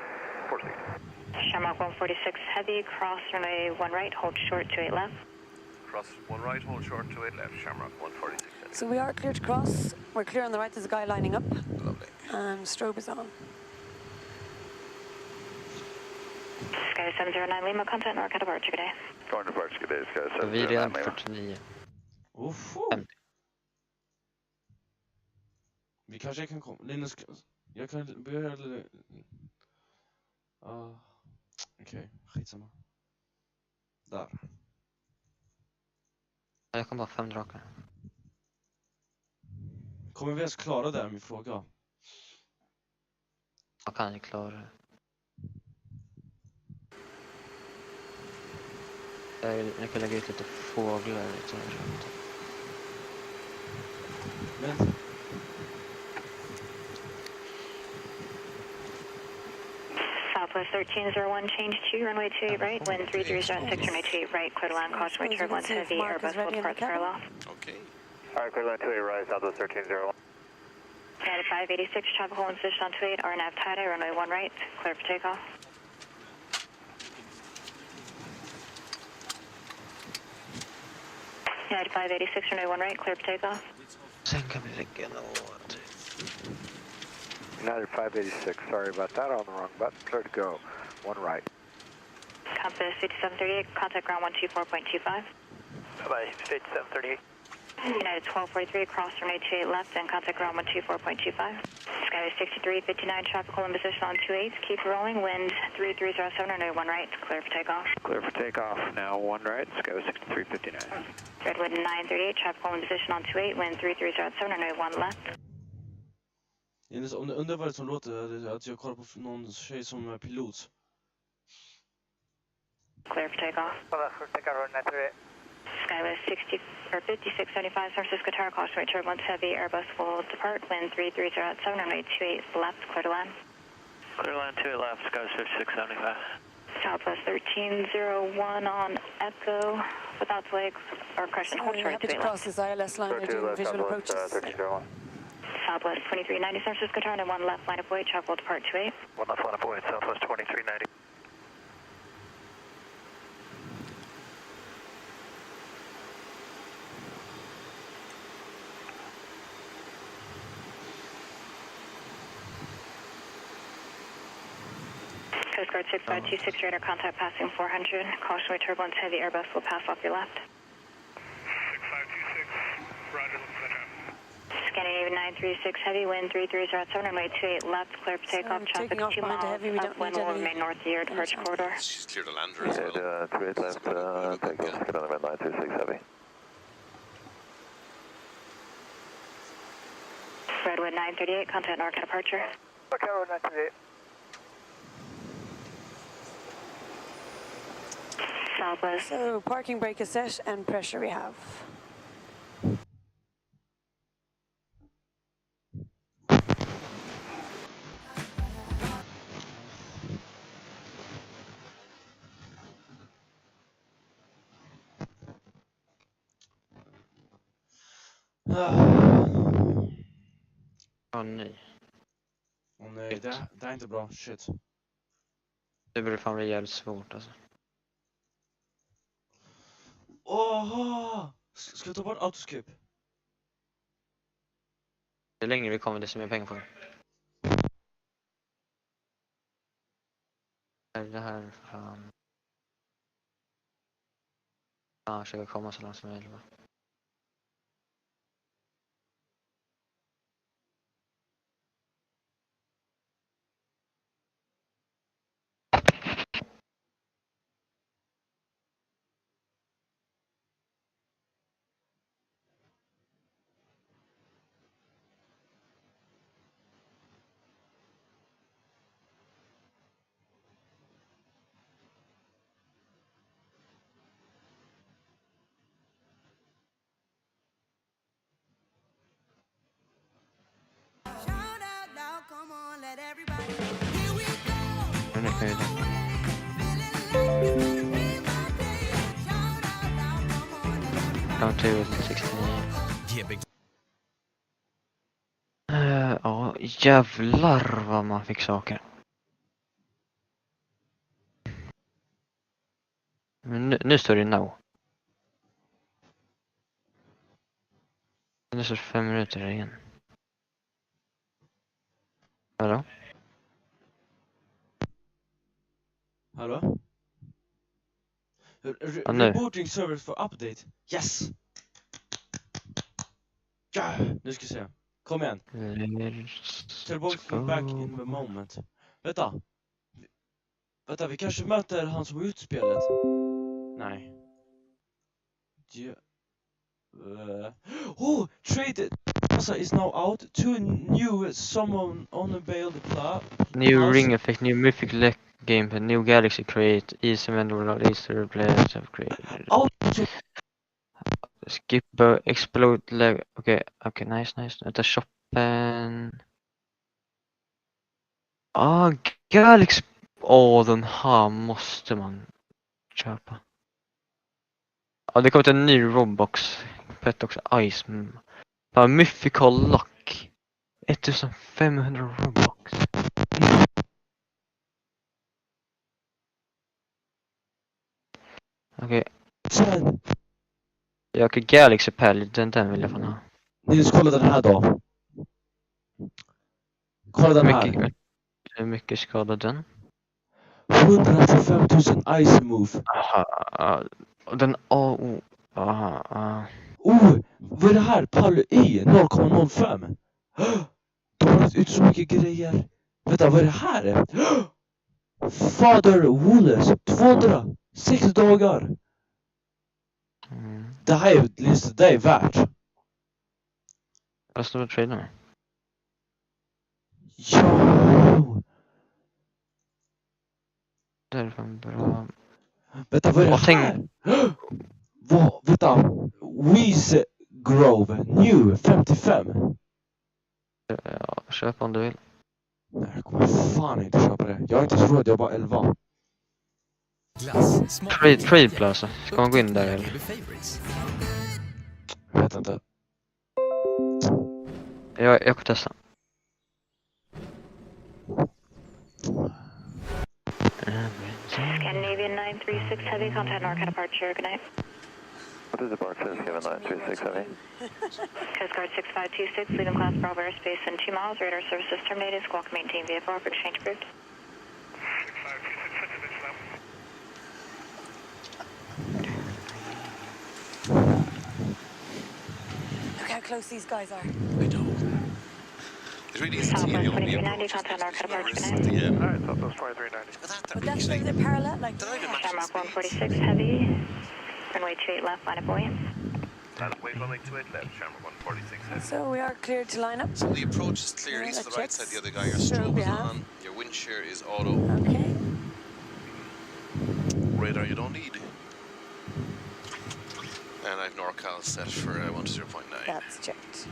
S11: 460.
S8: Shamrock 146 Heavy, cross runway 1 right, hold short 28 left.
S7: Cross 1 right, hold short 28 left, Shamrock 146.
S5: So we are clear to cross. We're clear on the right, there's a guy lining up.
S6: Lovely.
S5: And strobe is on.
S8: Sky 709 Lima, contact Norca departure, good day.
S11: Going to departure, good day, Sky
S1: Så vi är redan
S11: 709
S1: på
S11: Lima.
S1: 49.
S2: Vi kanske kan komma... Linus, jag kan börja... Okej, skitsamma. Där.
S1: Jag kan bara 5 drakar.
S2: Kommer vi ens klara det, min fråga?
S1: Jag kan inte klara det. Jag kan lägga ut lite fåglar lite runt.
S2: Men...
S8: Southwest 1301, change to runway 28 right, wind 3306, runway 28 right, clear to land, caution way turbulence, heavy, Airbus will depart parallel.
S7: Okay.
S11: Alright, clear land 28 right, Southwest 1301.
S8: United 586, traffic holding position on 28, RNAV tie-dye, runway 1 right, clear for takeoff. United 586, runway 1 right, clear for takeoff.
S1: Sen kan vi lägga något.
S11: United 586, sorry about that, on the wrong button, clear to go, 1 right.
S8: Compass 5738, contact ground 124.25.
S11: Bye-bye, 5738.
S8: United 1243, cross runway 28 left and contact ground 124.25. Skyway 6359, traffic holding position on 28, keep rolling, wind 3307, runway 1 right, clear for takeoff.
S11: Clear for takeoff, now 1 right, Skyway 6359.
S8: Redwood 938, traffic holding position on 28, wind 3307, runway 1 left.
S2: Linus, om du undrar vad det som låter, att jag kollar på någon tjej som är pilot.
S8: Clear for takeoff. Skyway 5675, San Francisco Tower, caution way turbulence, heavy, Airbus will depart, wind 3307, runway 28 left, clear to land.
S11: Clear land 28 left, Skyway 5675.
S8: Southwest 1301 on Echo, without delay, or correction, hold short
S5: Happy to
S8: 28
S5: cross
S8: left.
S5: this ILS line, we're doing visual approaches.
S11: 1301.
S8: Southwest 2390, San Francisco Tower, and 1 left, line of way, traffic will depart 28.
S11: 1 left, line up away, Southwest 2390.
S8: Coast Guard 6526, radar contact passing 400. Cautionary turbulence, heavy airbus will pass off your left.
S11: 6526, roger, looking for the traffic.
S8: Scandinavian 936, heavy wind 33 at 7 runway 28 left, clear for takeoff. Traffic
S5: taking off
S8: 2
S5: behind the
S8: miles,
S5: heavy, we don't
S8: upwind
S5: need
S8: will
S5: any-
S8: remain north of your departure corridor.
S6: She's cleared the lander as well.
S9: 38 left, takeoff, get on about 936 heavy.
S8: Redwood 938, contact Norca departure.
S11: Okay, road 938.
S8: Southwest.
S5: So parking brake is set and pressure we have.
S1: Nej.
S2: Åh nej, det är inte bra. Shit.
S1: Det blir fan bli jävligt svårt alltså.
S2: Åh! Ska vi ta bort autoskip?
S1: Ju längre vi kommer desto mer pengar får vi. Det här fan. Ja, försöka komma så långt som möjligt. Men det kan ju det. Down to 69. Ja, jävlar vad man fick saker. Men nu står det no. Nu står det 5 minuter där igen. Hallå?
S2: Hallå?
S1: Ja, nu.
S2: Rebooting service for update. Yes! Ja! Nu ska vi se. Kom igen. Teleports me back in the moment. Vänta, vi kanske möter han som har ut spelet. Nej. Oh, trade is now out. 2 new summon unavailed
S1: New ring effect, new mythic lek gameplay, new galaxy create, easy manual, easier players have created. Skip explode leg. Okay, nice. Vänta, shoppen. Galaxy. Den här måste man köpa. Det kommer till en ny Roblox pet också, Ice. Mythical Luck. 1500 Robux. Okej. Jag kan Galaxy Pal, den vill jag fan ha.
S2: Nils, kolla den här då. Kolla den här.
S1: Hur mycket skadar den?
S2: 125 000 ice move.
S1: Den
S2: vad är det här? Pall Y 0,05. De har lagt ut så mycket grejer. Vänta, vad är det här? Father Woolers 206 dagar. Det här är värt.
S1: Vad står det traden med?
S2: Jo.
S1: Det är fan bra.
S2: Vänta, vad är det här? Vänta. Weeze Grove New 55.
S1: Ja, köp om du vill.
S2: Nej, jag kommer fan inte köpa det. Jag har inte så råd, jag har bara 11.
S1: Trade Plaza. Ska man gå in där eller?
S2: Jag vet inte.
S1: Jag kan testa.
S8: Scandinavian 936, heavy contact Norca departure. Good night.
S9: What is departure? Given 936 heavy.
S8: Coast Guard 6526, leaving class Bravo airspace in 2 miles. Radar services terminated. Squawk maintain VFR for exchange approved.
S5: Look how close these guys are.
S6: I know. It really isn't the only approach.
S11: Alright, Southwest 2390.
S5: But that's where they're parallel, like.
S8: Shamrock 146 heavy. Runway 28 left, line of buoy.
S7: Wave runway 28 left, Shamrock 146 heavy.
S5: So we are cleared to line up.
S6: So the approach is clear.
S5: Yeah,
S6: He's to
S5: that
S6: the right
S5: checks.
S6: side, the other guy. Your
S5: Sure,
S6: strobe
S5: we
S6: is
S5: have.
S6: on. Your wind shear is auto.
S5: Okay.
S6: Radar you don't need. And I've NorCal set for 120.9.
S5: That's checked.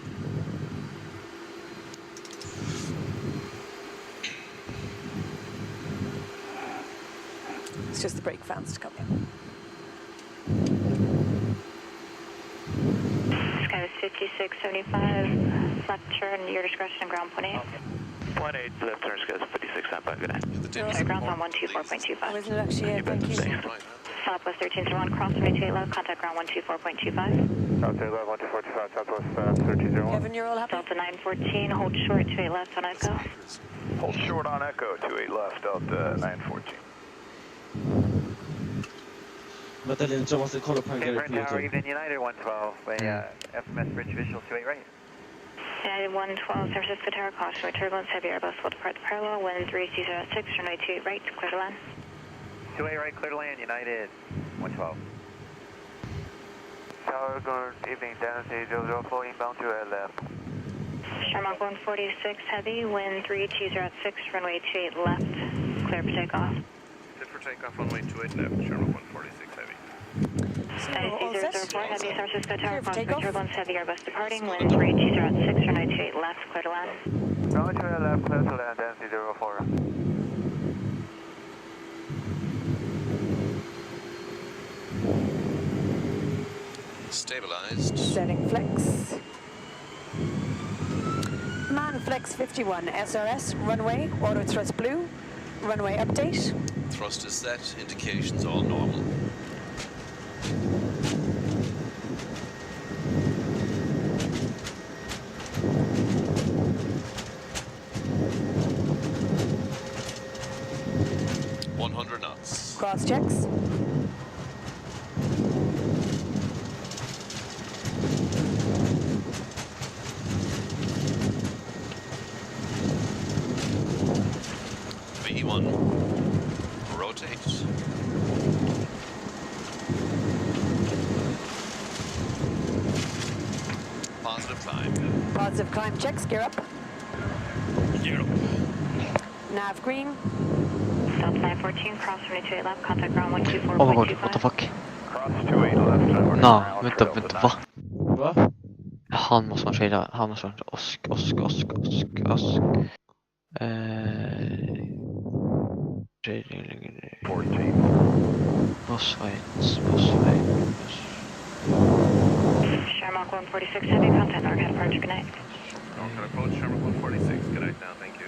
S5: It's just the brake fans to come in.
S8: Sky is 5675. Left turn, your discretion, ground 18.
S11: 18 left turn, Sky 5675. Good night.
S8: Ground on 124.25.
S5: Wasn't it actually? Thank you.
S8: Southwest 1301, cross runway 28 left, contact ground 124.25.
S11: Southwest 124.25, Southwest 1301.
S5: Kevin, you're all happy?
S8: Delta 914, hold short, 28 left on Echo.
S11: Hold short on Echo, 28 left, Delta 914.
S2: Vänta lite, jag måste kolla på en grej på YouTube.
S11: Even United 112, FMS Bridge Visual 28 right.
S8: United 112, San Francisco Tower, caution with turbulence, heavy Airbus will depart the parallel, wind 306, runway 28 right, clear to land.
S11: 28 right, clear to land, United 112. Tower, good evening, Dynasty 004, inbound to left.
S8: Shamrock 146, heavy, wind 3206, runway 28 left, clear for takeoff.
S7: Clear for takeoff, runway 28 left, Shamrock 146 heavy.
S8: Dynasty 004, heavy, San Francisco Tower, caution with turbulence, heavy Airbus departing, wind 3206, runway 28 left, clear to land.
S11: Runway 28 left, clear to land, Dynasty 04.
S6: Stabilized.
S5: Setting flex. Man flex 51, SRS, runway, auto thrust blue, runway update.
S6: Thrust is set, indications all normal. knots.
S5: Cross checks.
S6: V1, rotate. Positive climb.
S5: Positive climb checks, gear up.
S6: Gear up.
S5: Nav green.
S8: Delta 914, cross from 28 left, contact ground
S1: Oh my god,
S8: 124.25.
S1: what the fuck?
S11: Cross 28 left.
S1: No, vänta, va?
S2: Va?
S1: Han måste man skida, han måste man osk. Boss fights.
S8: Shamrock 146 heavy, contact Norcat approach, good night.
S7: Norcat approach, Shamrock 146, good night now, thank you.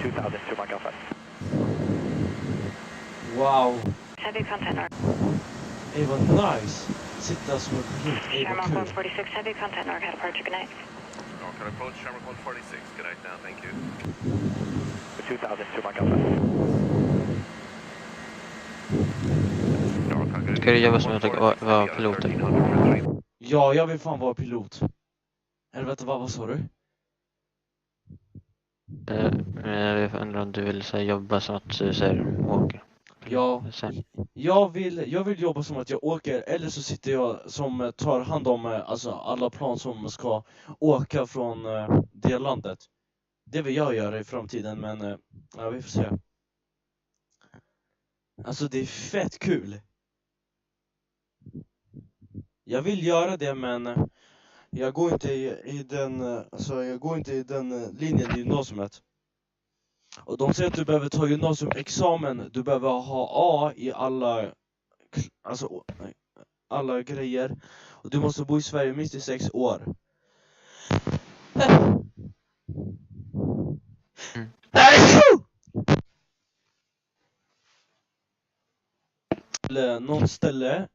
S11: 2000 to Mike Alpha.
S2: Wow.
S8: Heavy contact Norcat.
S2: Ey vad nice. Sitta som en pilot. Ey vad
S8: Shamrock
S2: kul.
S8: 146 heavy, contact Norcat approach, good night.
S7: Norcat approach, Shamrock 146, good night now, thank you.
S11: 2000 to Mike Alpha.
S1: Ska du jobba som att vara piloter?
S2: Ja, jag vill fan vara pilot. Eller vänta, vad sa du?
S1: Jag undrar om du vill så här, jobba som att du åker.
S2: Ja, jag vill jobba som att jag åker, eller så sitter jag som tar hand om alltså, alla plan som ska åka från det landet. Det vill jag göra i framtiden, men ja, vi får se. Alltså det är fett kul. Jag vill göra det, men jag går inte i den linjen i gymnasiet. Och de säger att du behöver ta gymnasiumexamen, du behöver ha A i alla grejer. Och du måste bo i Sverige minst i 6 år. Eller någon ställe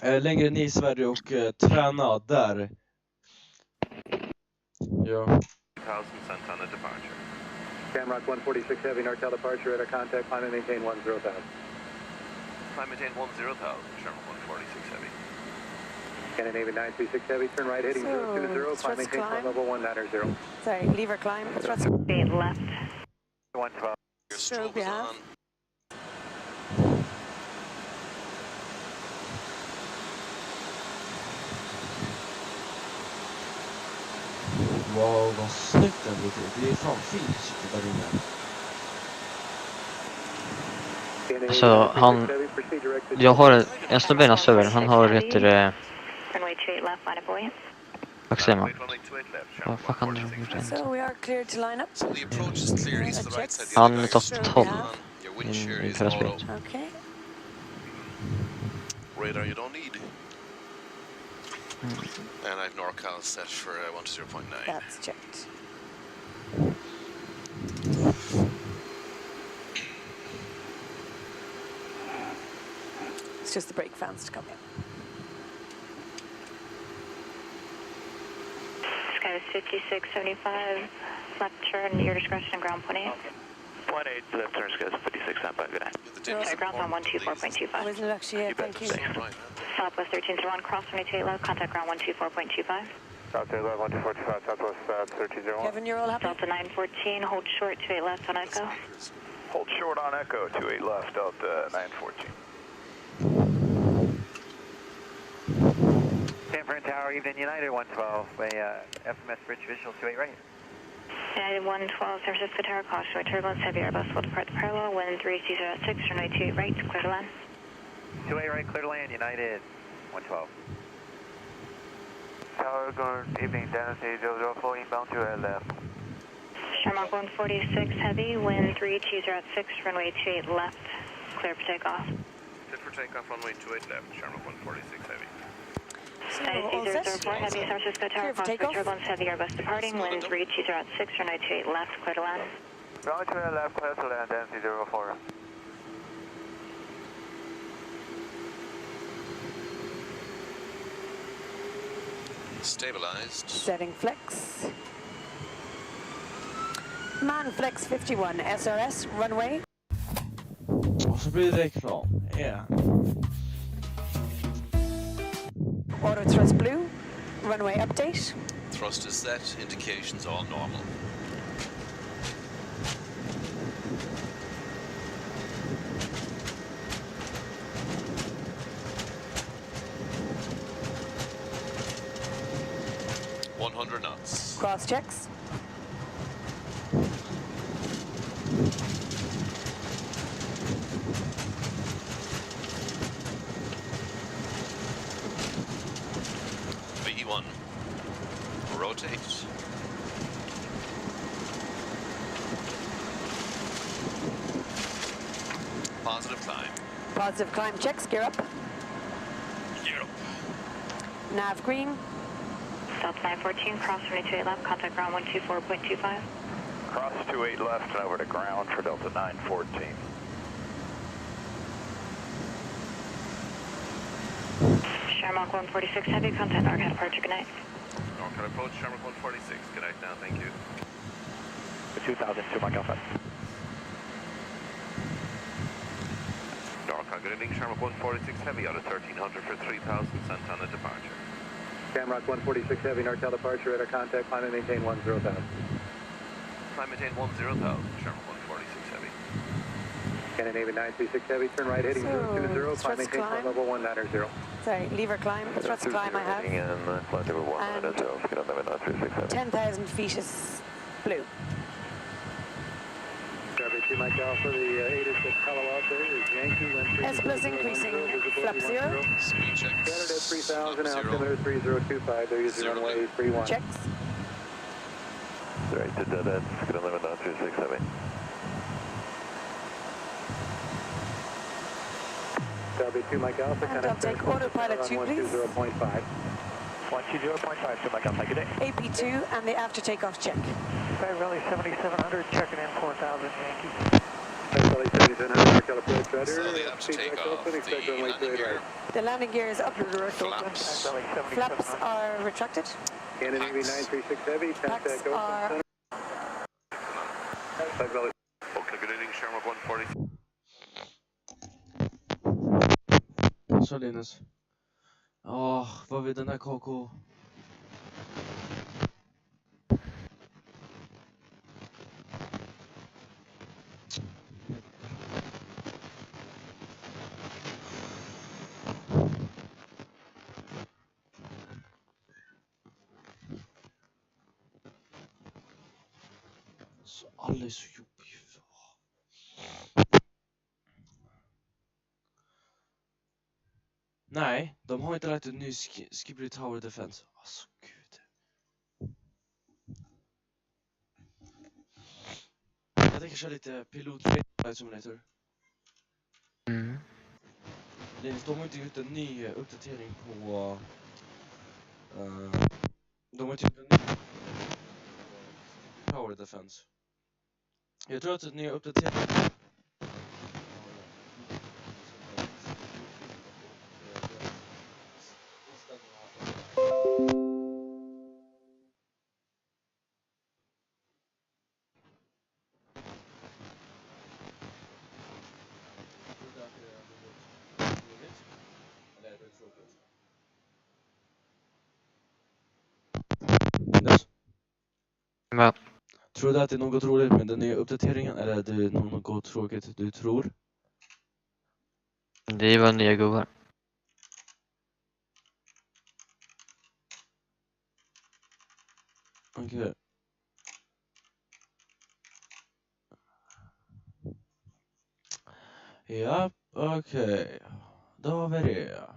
S2: längre ner i Sverige och träna där. Ja.
S7: 2000 Santana departure.
S13: Shamrock 146 Heavy, Nortel departure, radar contact, climb and maintain 10,000.
S7: Climb maintain 10,000, Shamrock 146 Heavy.
S13: Canada Navy 936 Heavy, turn right heading 020, climb maintain flight level 190.
S5: Sorry, lever climb, thrust
S8: left.
S11: 112.
S6: Your strobe is on.
S2: Wow, vad snyggt den blir. Det är fan fint där inne.
S1: Alltså han, jag står benen över, han har heter det, vad säger man? Vad fuck han gjort det?
S5: So we are cleared to line up.
S6: So the approach is clear, he's to the right side.
S1: Han är topp 12
S6: Your wind shear
S1: i
S6: is
S1: förra
S6: all
S1: spelet.
S5: Okay.
S6: radar you don't need. And I've NorCal set for 120.9.
S5: That's checked. It's just the brake fans to come in.
S8: Sky 5675, left turn, your discretion, ground point 8.
S11: 1-8, left turn, Sky 5675, good night.
S8: Ground's on 124.25.
S5: Wasn't it actually? Thank you.
S8: Southwest 1301, cross 128 low, contact ground 124.25.
S11: Southwest 124.25, Southwest 1301.
S5: Kevin, you're all happy?
S8: Delta 914, hold short, 28 left on Echo.
S11: Hold short on Echo, 28 left, Delta 914. San Fran Tower, Evening United 112, FMS Bridge Visual 28 right.
S8: United 112, San Francisco Tower, caution, turbulence, heavy Airbus will depart the parallel, wind 30 at 6, runway 28 right, clear to land.
S11: 28 right, clear to land, United 112. Tower, Guard, Evening, Dynasty 004, inbound to left.
S8: Shamrock 146, heavy, wind 320 at 6, runway 28 left, clear for takeoff.
S7: Clear for takeoff, runway 28 left, Shamrock 146 Heavy.
S5: So all set?
S8: Heavy, San Francisco Tower, cross turbulence, heavy Airbus departing, wind 320 at 6, runway 28 left, clear to land.
S11: Runway 28 left, clear to land, Dynasty 04.
S6: Stabilized.
S5: Setting flex. Man flex 51, SRS, runway.
S2: Och så blir det reklam. Ja.
S5: Auto thrust blue, runway update.
S6: Thrust is set, indications all normal. knots.
S5: Cross checks.
S6: V1. Rotate. Positive climb.
S5: Positive climb checks. Gear up.
S6: Gear up.
S5: Nav green.
S8: Delta 914, cross 28 left, contact ground 124.25.
S11: Cross 28 left and over to ground for Delta 914.
S8: Shamrock 146 Heavy, contact NorCal departure, good night.
S7: NorCal approach, Shamrock 146, good night now, thank you.
S11: 2002 Mike Alpha.
S7: NorCal, good evening, Shamrock 146 Heavy out of 1300 for 3000, Santana departure.
S13: Shamrock 146 Heavy, Nortel departure, radar contact, climb and maintain 10,000.
S7: Climb maintain 10,000, Shamrock 146 Heavy.
S13: Canada Navy 936 Heavy, turn right heading 020, climb maintain flight level 190.
S5: Sorry, lever climb, thrust climb I have. And 10,000 feet is blue.
S13: Traffic Mike Alpha, the 8 is at Palo Alto, is Yankee, wind
S5: S plus increasing, flap 0.
S6: Speed checks.
S13: Canada 3000, altimeter 3025, they're using runway 31.
S5: Checks.
S11: Right, to dead end, it's going to limit down 36 Heavy.
S13: W2 Mike Alpha,
S5: And I'll take autopilot 2 please.
S13: 120.5.
S11: 120.5 to Mike Alpha, good day.
S5: AP2 and the after takeoff check.
S11: Sky Rally 7700, checking in 4000 Yankee.
S13: Sky Rally 7700, Nortel approach rudder.
S6: So the after takeoff, the landing gear.
S5: The landing gear is up.
S6: Flaps.
S5: Flaps are retracted.
S13: Canada Navy 936 Heavy,
S5: Packs
S13: contact
S5: are...
S11: 5 Valley.
S7: Okay, good evening, Shamrock 140.
S2: Så Linus. Vad vill den här KK? Så alla är så jobbiga. Nej, de har inte lagt en ny Skibberry Tower Defense. Alltså gud. Jag tänker köra lite pilot Flight Simulator. Linus, de har inte gjort en ny uppdatering på... de har inte gjort en ny Tower Defense. Jag tror att en ny uppdatering... Linus?
S1: Ja.
S2: Tror du att det är något roligt med den nya uppdateringen eller är det något tråkigt du tror?
S1: Det var nya gubbar.
S2: Okej. Ja, okej. Då har vi det.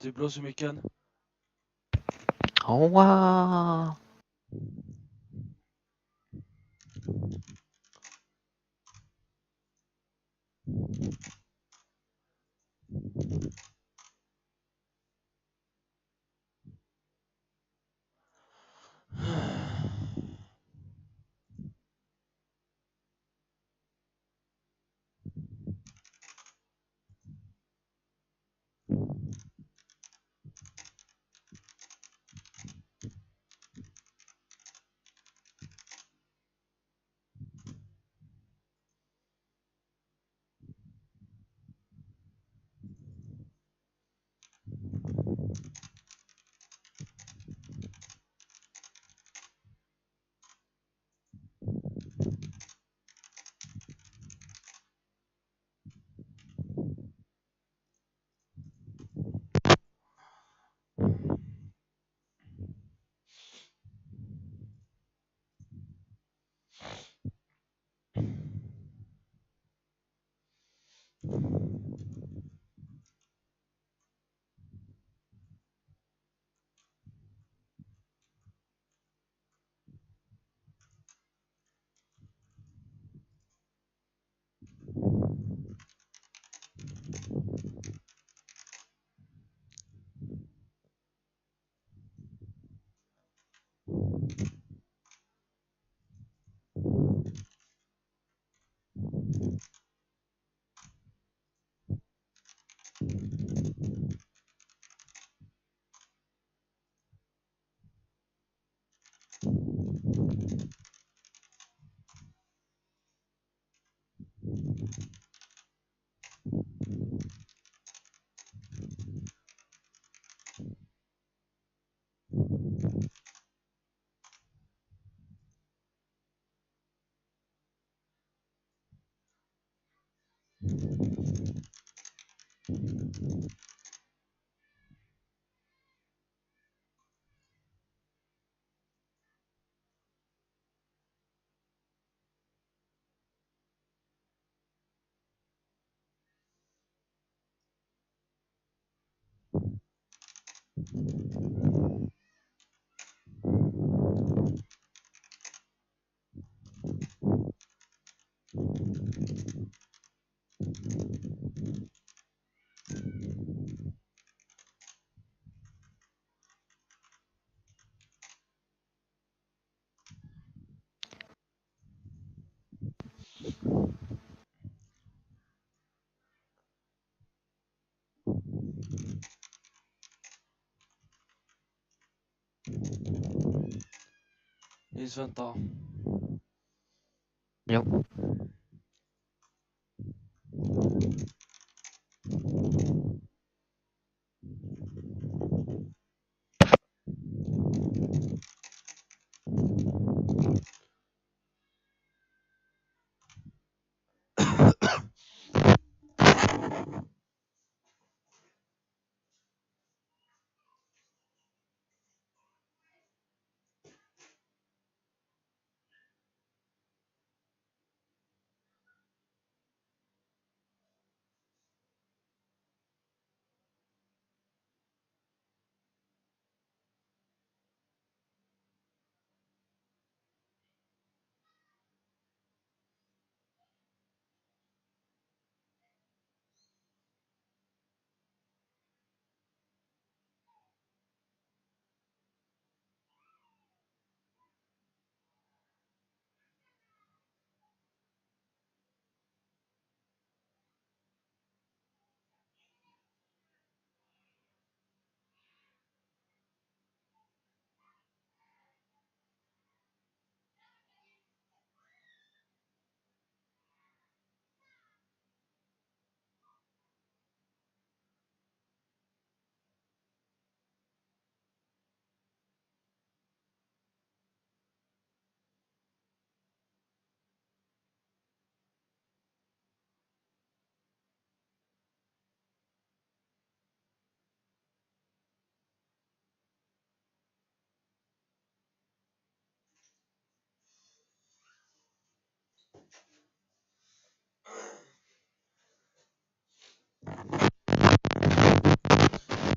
S2: Du blåser mycket.
S1: Wow.
S2: Nils, vänta.
S1: Jo.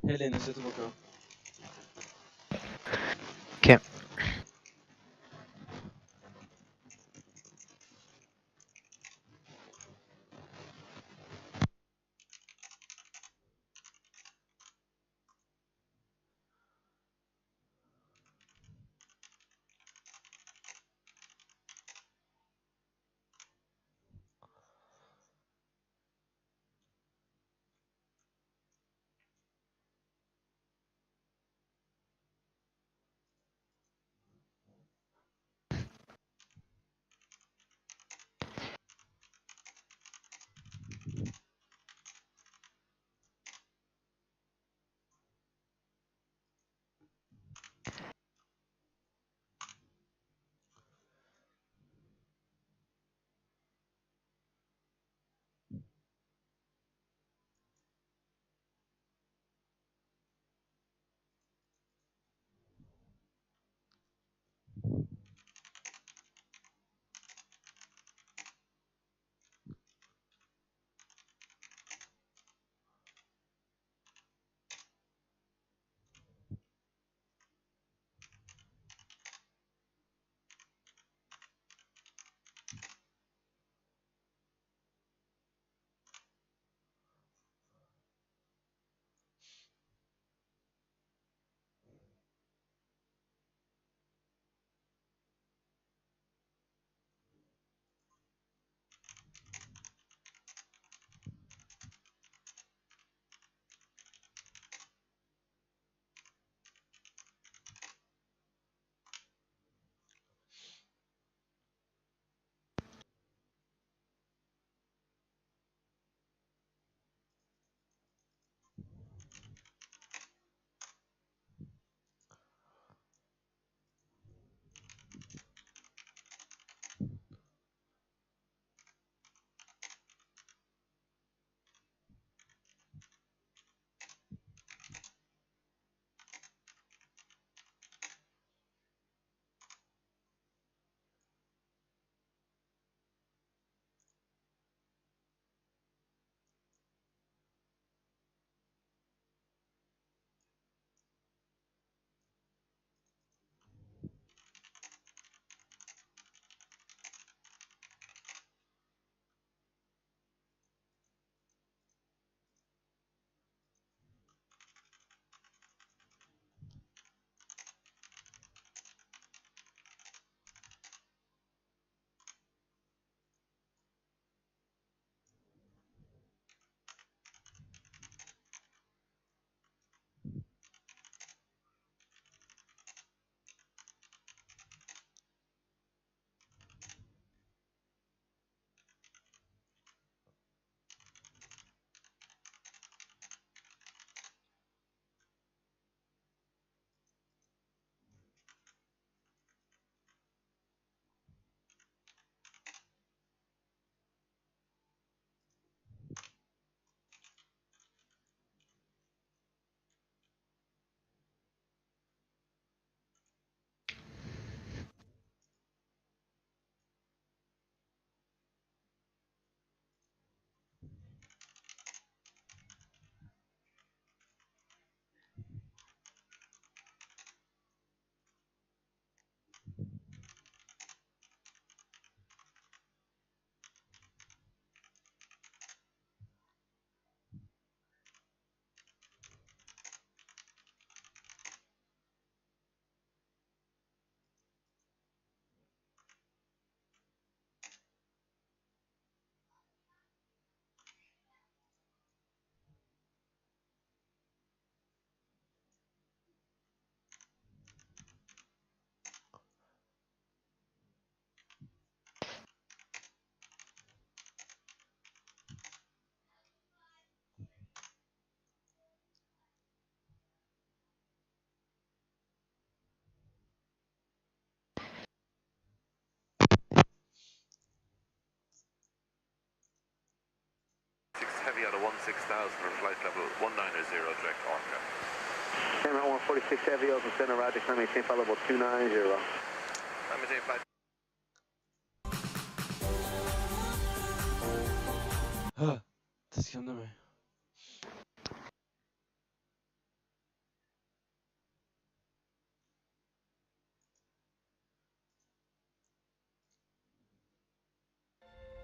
S2: Hej Linus, jag är tillbaka.
S1: Okej.
S7: Heavy out of 16,000 for flight level 190 direct Orca.
S13: Camera 146 Heavy, open center, roger, climb maintain flight level 290.
S7: Climb maintain flight.
S2: Det skrämde mig.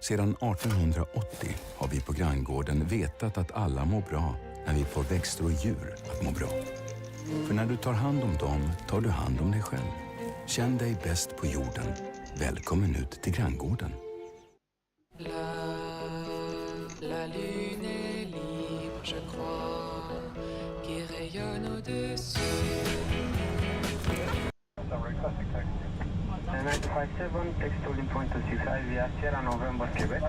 S14: Sedan 1880 har vi på granngården vetat att alla mår bra när vi får växter och djur att må bra. För när du tar hand om dem tar du hand om dig själv. Känn dig bäst på jorden. Välkommen ut till granngården.
S15: La lune est libre, je crois, qui rayonne au-dessus.
S11: 957, text holding point 265 via Sierra November, Quebec.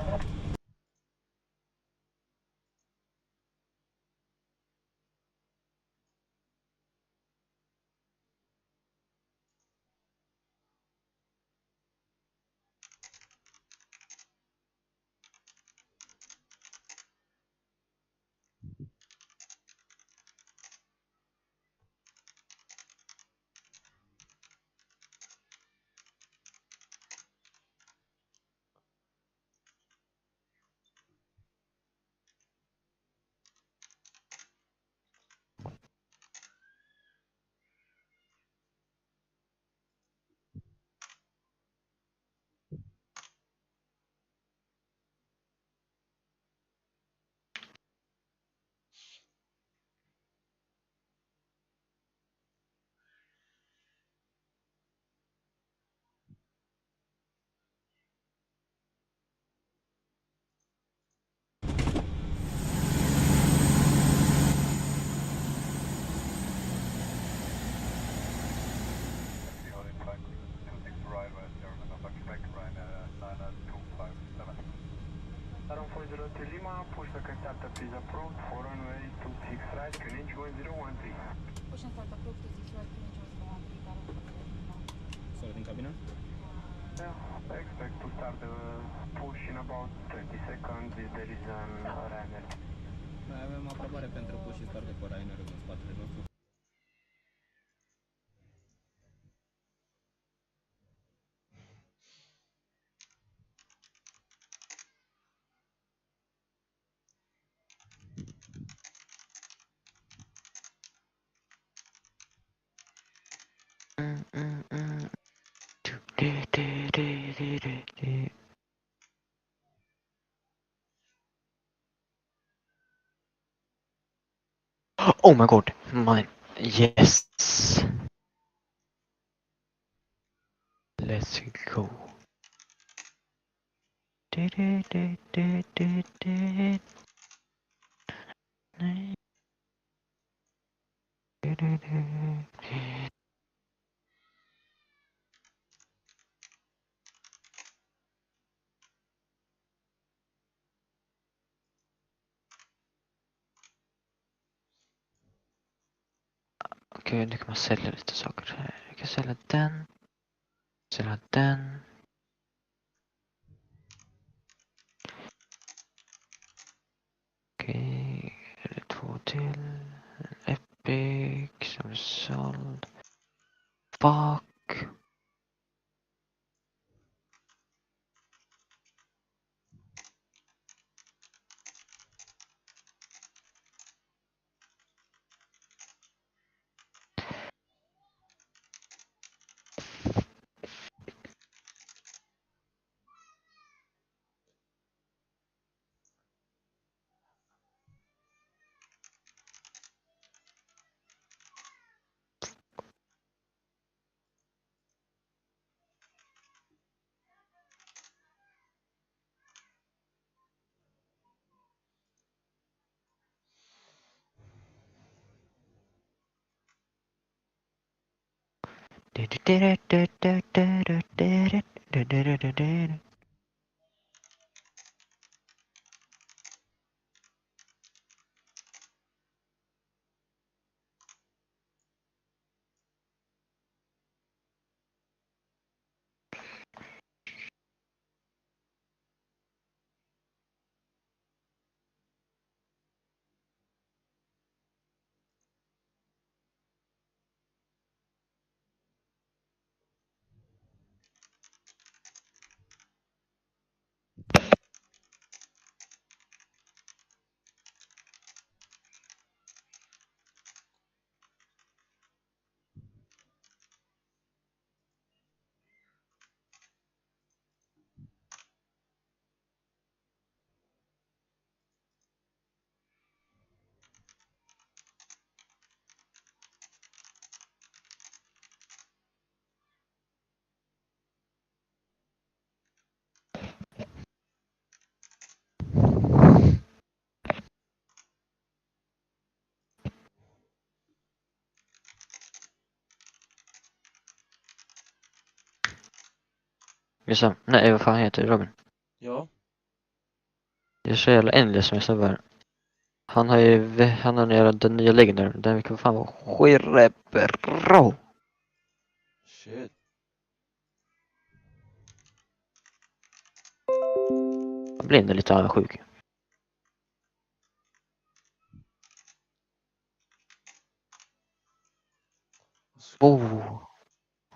S11: Lima, push the contact please approved for runway 26 right, QNH 1013.
S16: Push and start approved 26 right, QNH 1013.
S17: Sorry, din cabină?
S11: Yeah, I expect to start the push in about 20 seconds if there is an Ryanair.
S17: Noi avem aprobare pentru push și start de pe Ryanair în spatele nostru.
S1: Oh my god, mine. Yes. Let's go. Okej, nu kan man sälja lite saker här. Jag kan sälja den. Sälja den. Okej, är det två till. Epic som är såld. Fuck. Just det. Nej, vad fan heter det, Robin?
S2: Ja.
S1: Det är så jävla ändligt som jag snubbar. Han har den nya legendaren. Den vilken fan var skitbra.
S2: Shit.
S1: Jag blir ändå lite avundsjuk. Oh.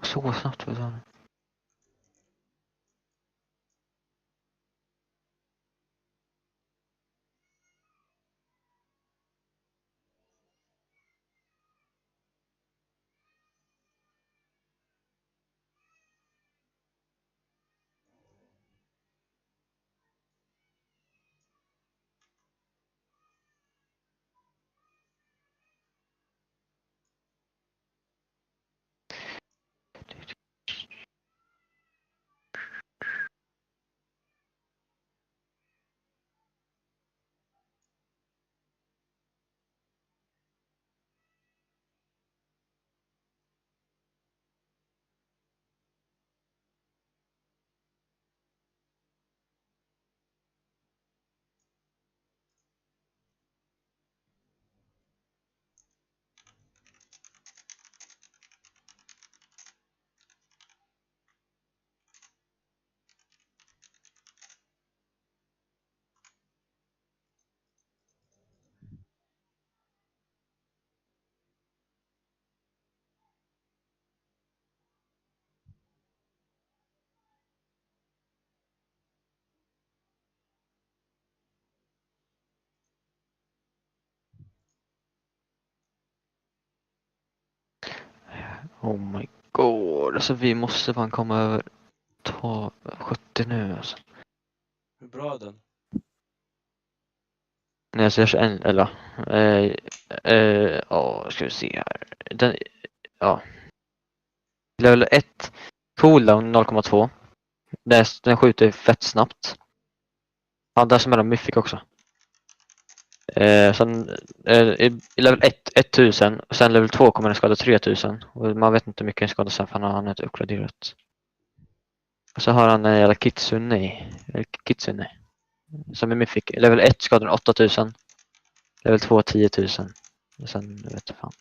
S1: Så snabbt var det. Oh my god. Alltså vi måste fan komma över 70 nu alltså.
S2: Hur bra är den?
S1: Nej, alltså jag kör en, eller ja, ska vi se här. Den, ja. Level 1, cooldown 0,2. Den skjuter fett snabbt. Ja, där som är de mythic också. Sen i level 1, 1000. Och sen level 2 kommer den skada 3000. Och man vet inte hur mycket den skadar sen för han har inte uppgraderat. Och så har han en jävla Kitsune. Som är mythic. Level 1 skadar 8000. Level 2 10 000. Och sen vet jag fan.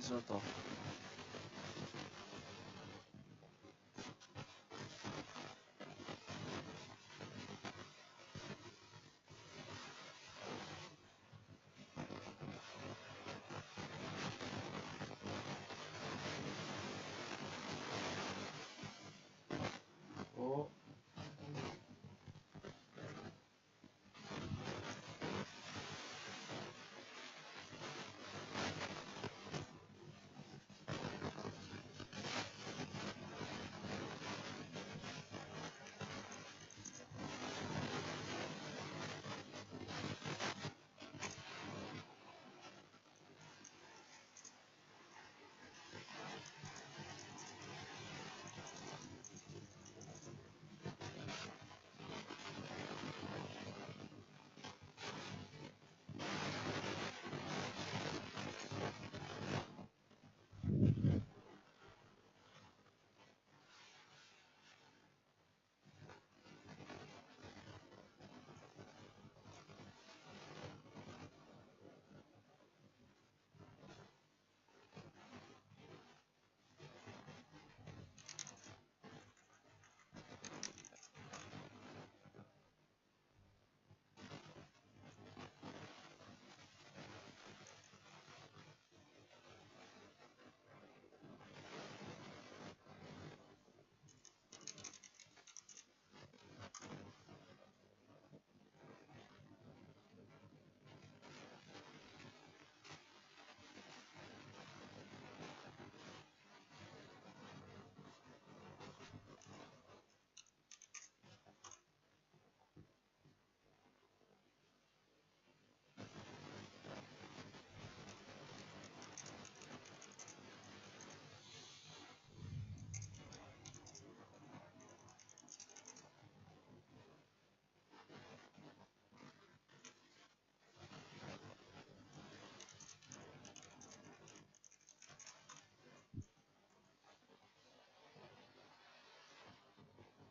S2: Esatto. Oh.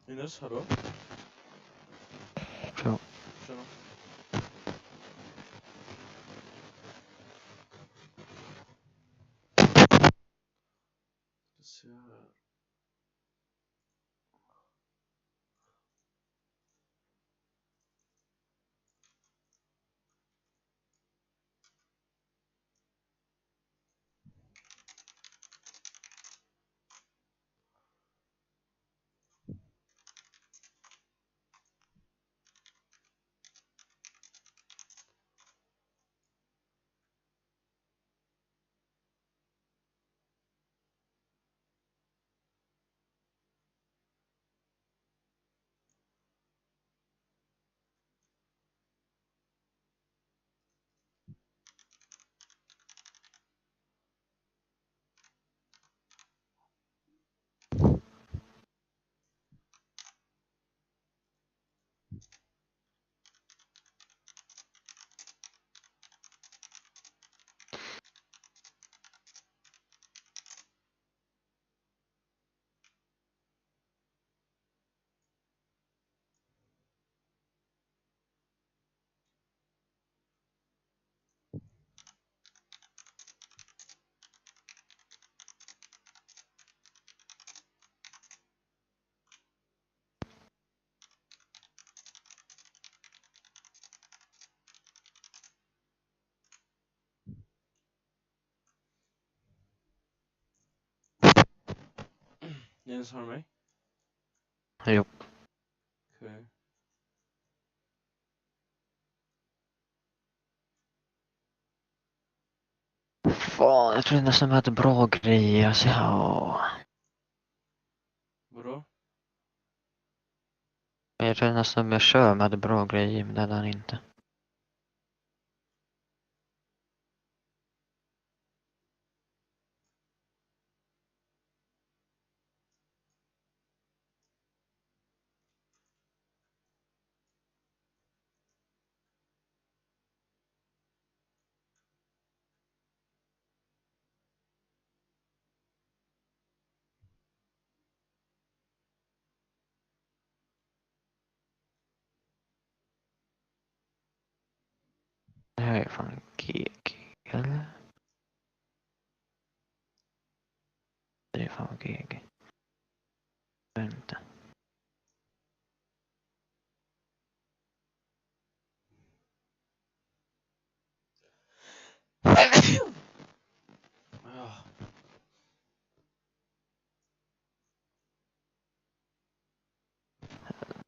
S2: Ines, hallå?
S1: Tja.
S2: Tjena. Se här. Jens, har du mig?
S1: Jo.
S2: Okej.
S1: Fan, jag trodde nästan vi hade bra grejer. Alltså, ja.
S2: Vadå?
S1: Jag trodde nästan vi kör med hade bra grejer, men det hade han inte. Det här är fan GG, eller? Det är fan GG. Vänta.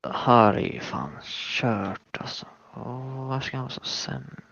S1: Det här är ju fan kört alltså. Åh, vad ska han vara så sämre?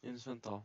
S2: Jens, vänta.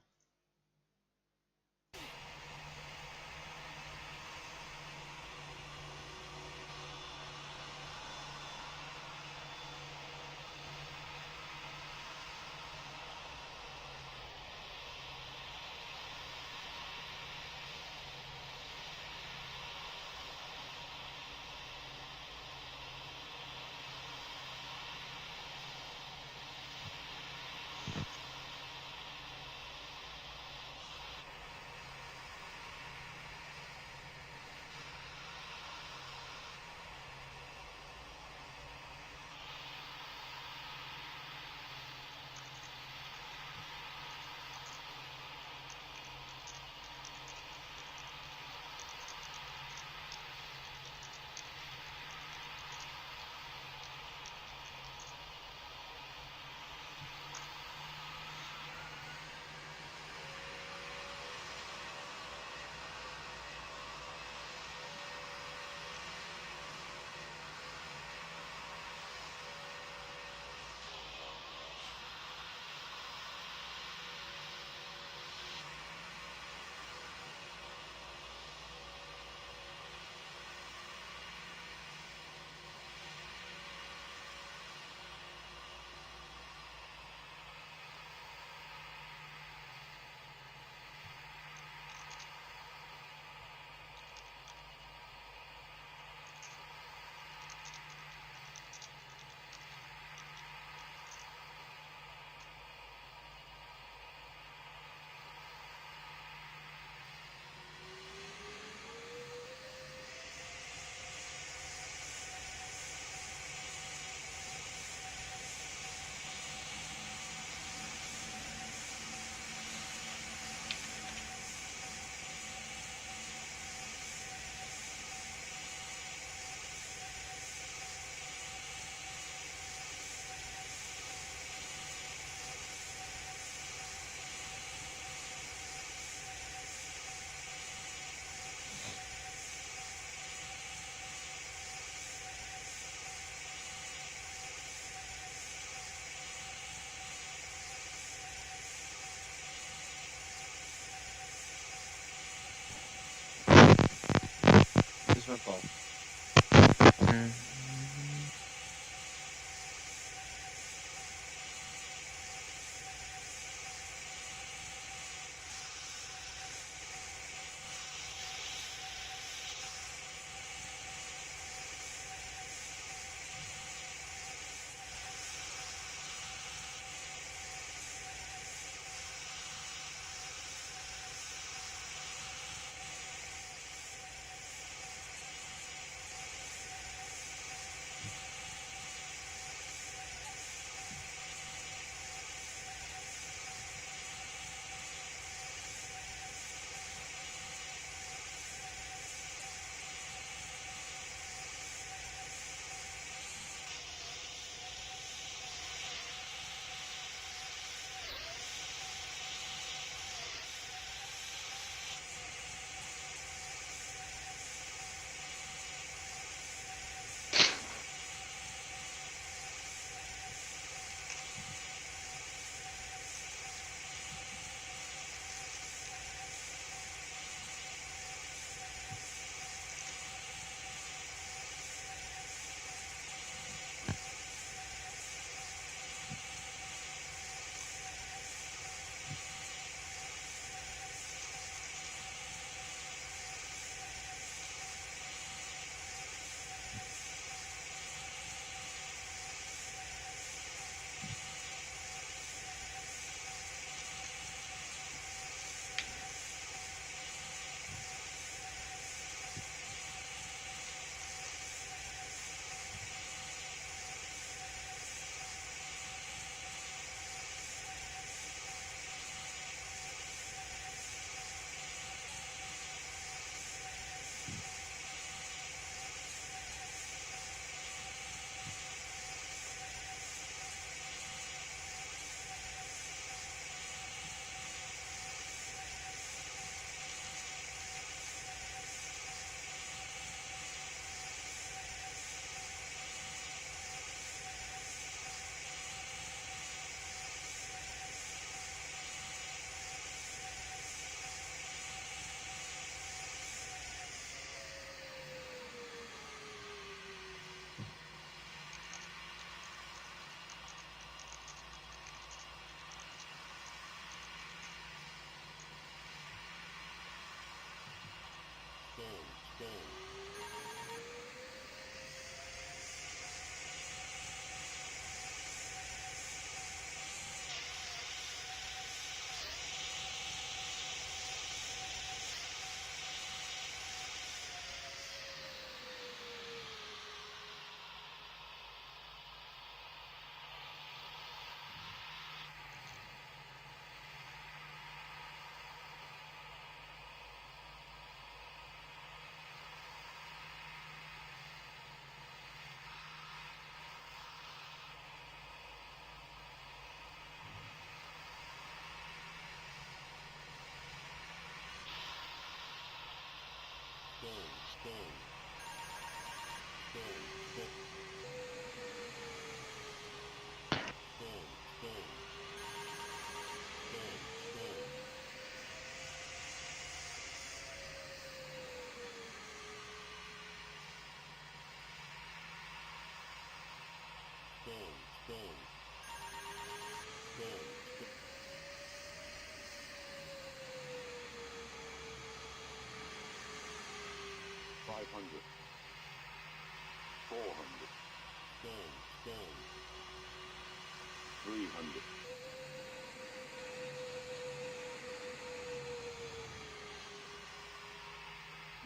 S2: Jens, vänta.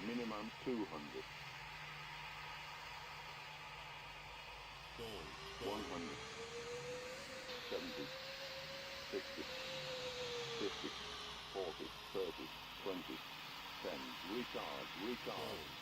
S9: Minimum 200. 100. 70. 60. 50. 40. 30. 20. 10. Recharge. Recharge.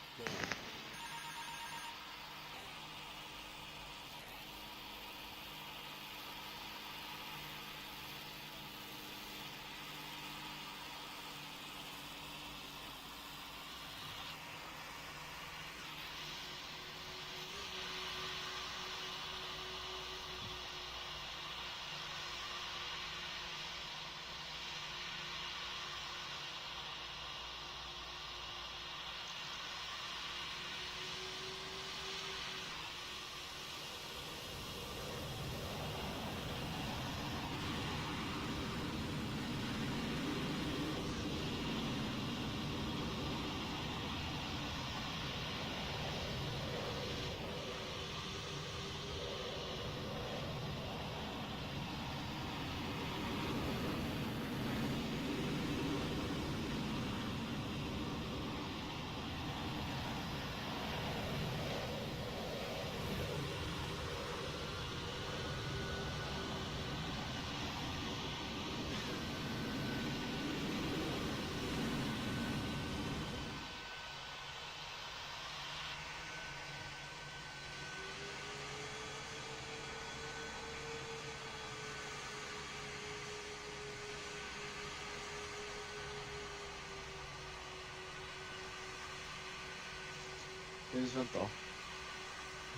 S2: Dennis, vänta.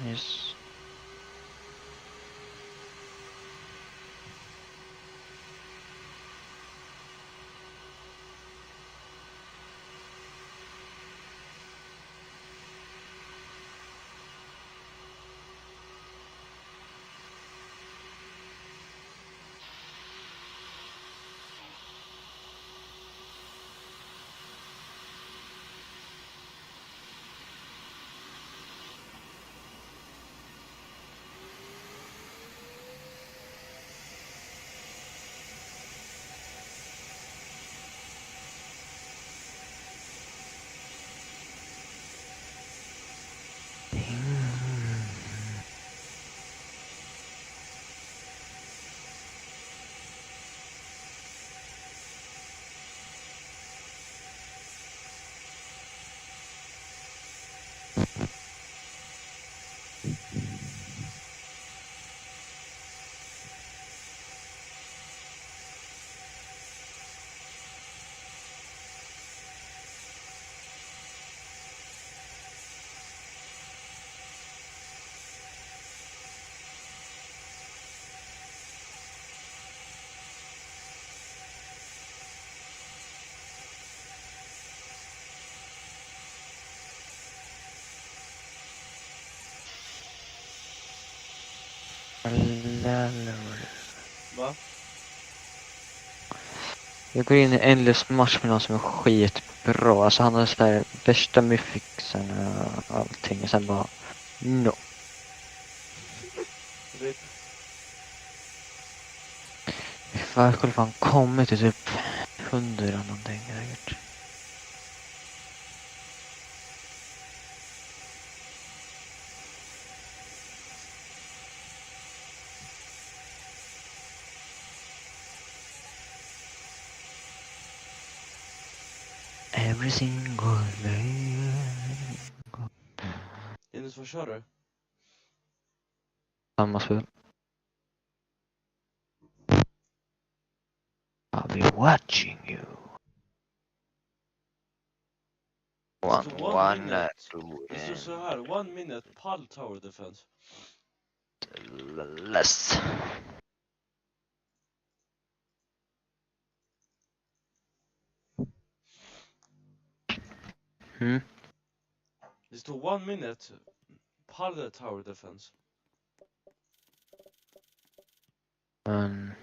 S1: Yes.
S2: Va?
S1: Jag går in i Endless match med någon som är skitbra. Alltså han har så här värsta myfixen och allting. Och sen bara, no. Fan, jag skulle fan kommit till typ 100 någonting säkert. Every single day.
S2: Dennis, vad kör du?
S1: Samma spel. I'll be watching you. One,
S2: Det står så här, 1 minute pal tower defense.
S1: less.
S2: Det står 1 minute pal tower defense.
S1: Men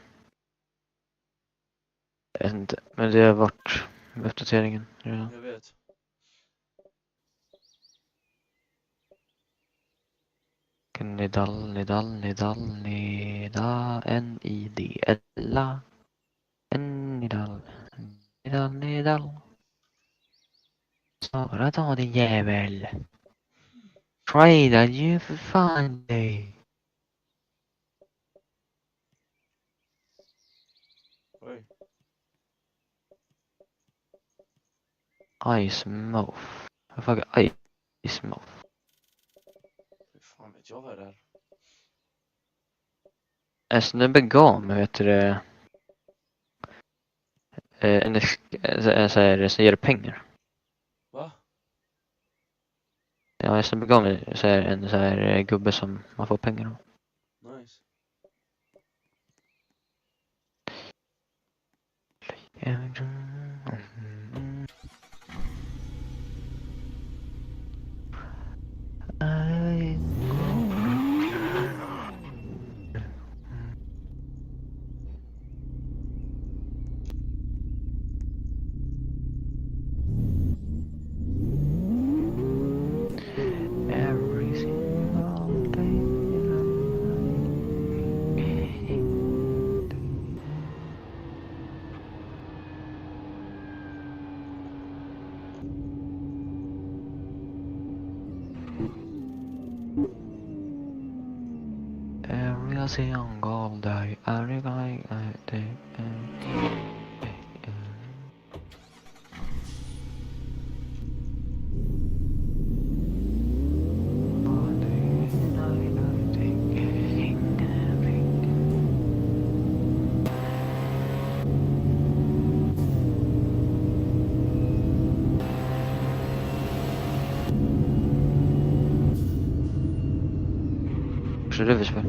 S1: det har varit uppdateringen redan.
S2: Jag vet.
S1: Nidal, N-I-D-L-A. Nidal. Svara då din jävel. Trada ju för fan dig.
S2: Oj.
S1: Ice mouth. Vad fan är ice mouth?
S2: Hur fan vet jag vad det är?
S1: En snubbe gav mig, vet du, så här, som ger pengar.
S2: Va?
S1: Ja, en snubbe gav mig så här, en så här gubbe som man får pengar av.
S2: Nice.
S1: Every single day. Every single day, every day, Kör du visst?
S2: Va?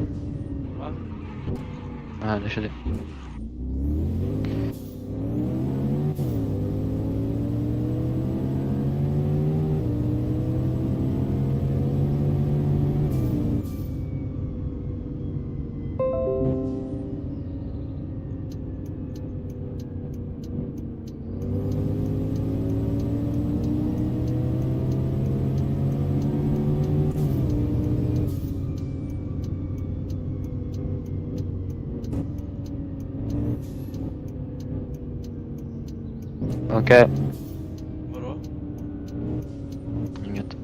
S1: Nej, det kör du. Okej.
S2: Vadå?
S1: Inget.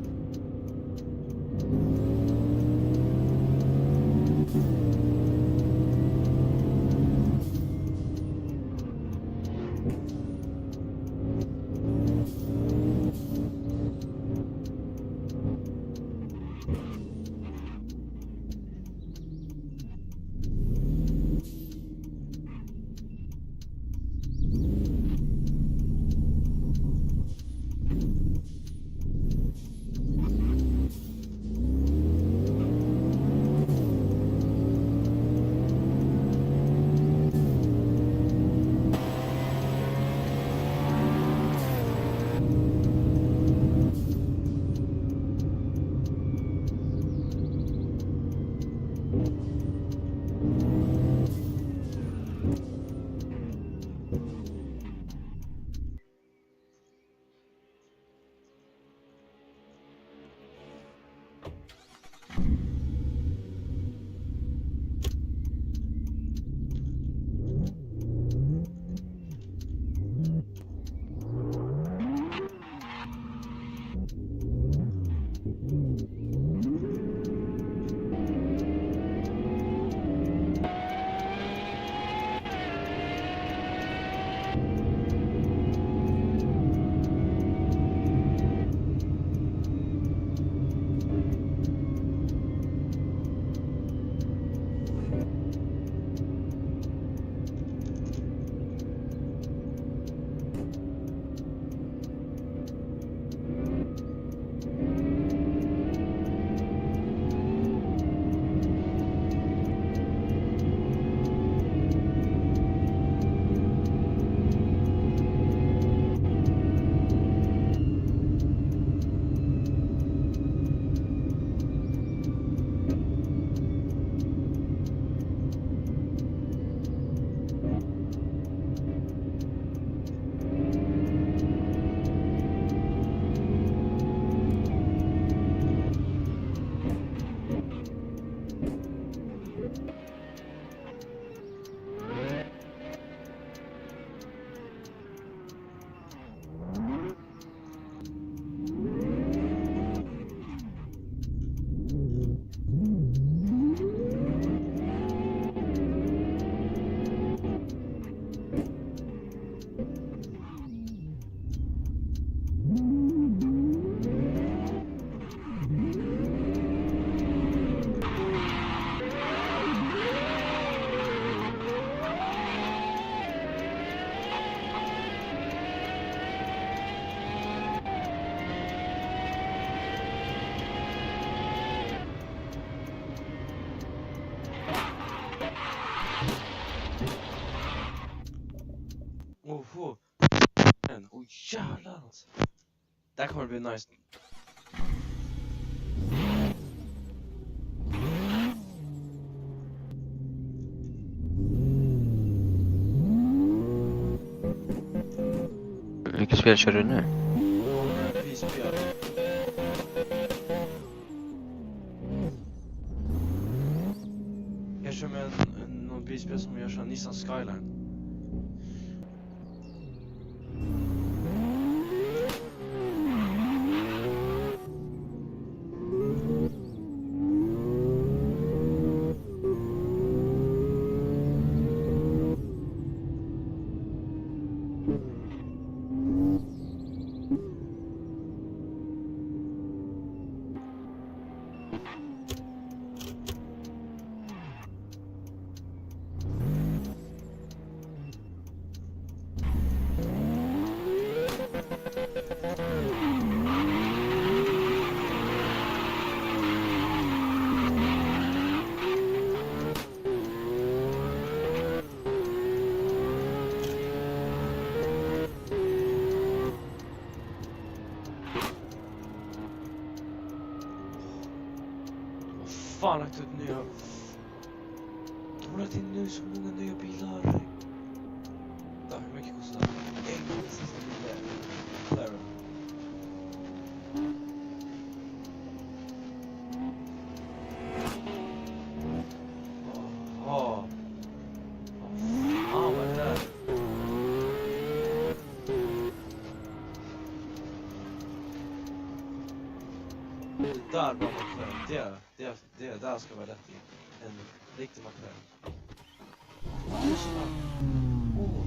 S2: Det här kommer bli nice.
S1: Vilket spel kör du nu?
S2: Bilspel. Jag kör med någon bilspel som görs av Nissan Skyline. Fan lagt ut nya. De har lagt in nu så många nya bilar. Där, hur mycket kostar det? En gång sista bilen. Där. Åh. Vad är det? Det där var McLaren. Det där ska vara rätt i. En riktig McLaren. Åh.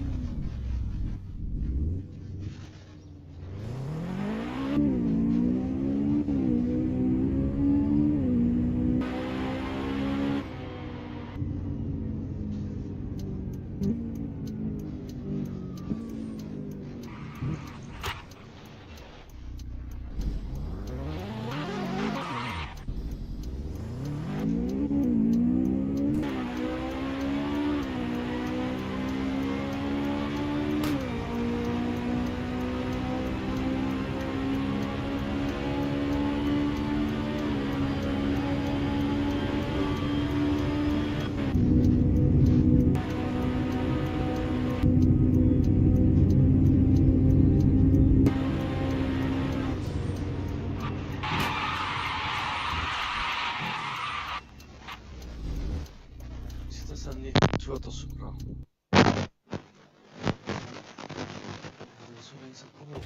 S2: tror att det är så bra. Det är så länge sedan på.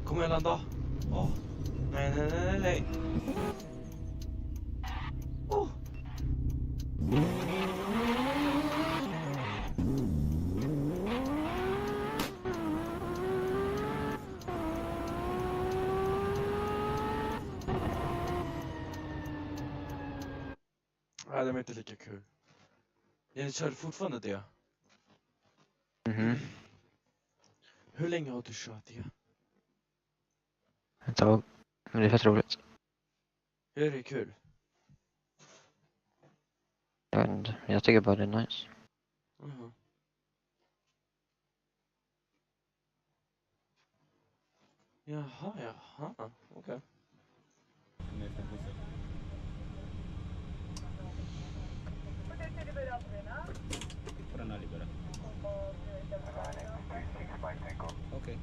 S2: Kommer jag landa? Åh. Nej, nej, nej, nej. Åh. Nej, det var inte lika kul. Jag kör fortfarande det. Hur länge har du kört det?
S1: Ett tag. Men det är fett roligt.
S2: Är det kul?
S1: Jag vet inte, jag tycker bara det är nice.
S2: Mhm. Jaha, okej.
S17: Från Alibera. Okej.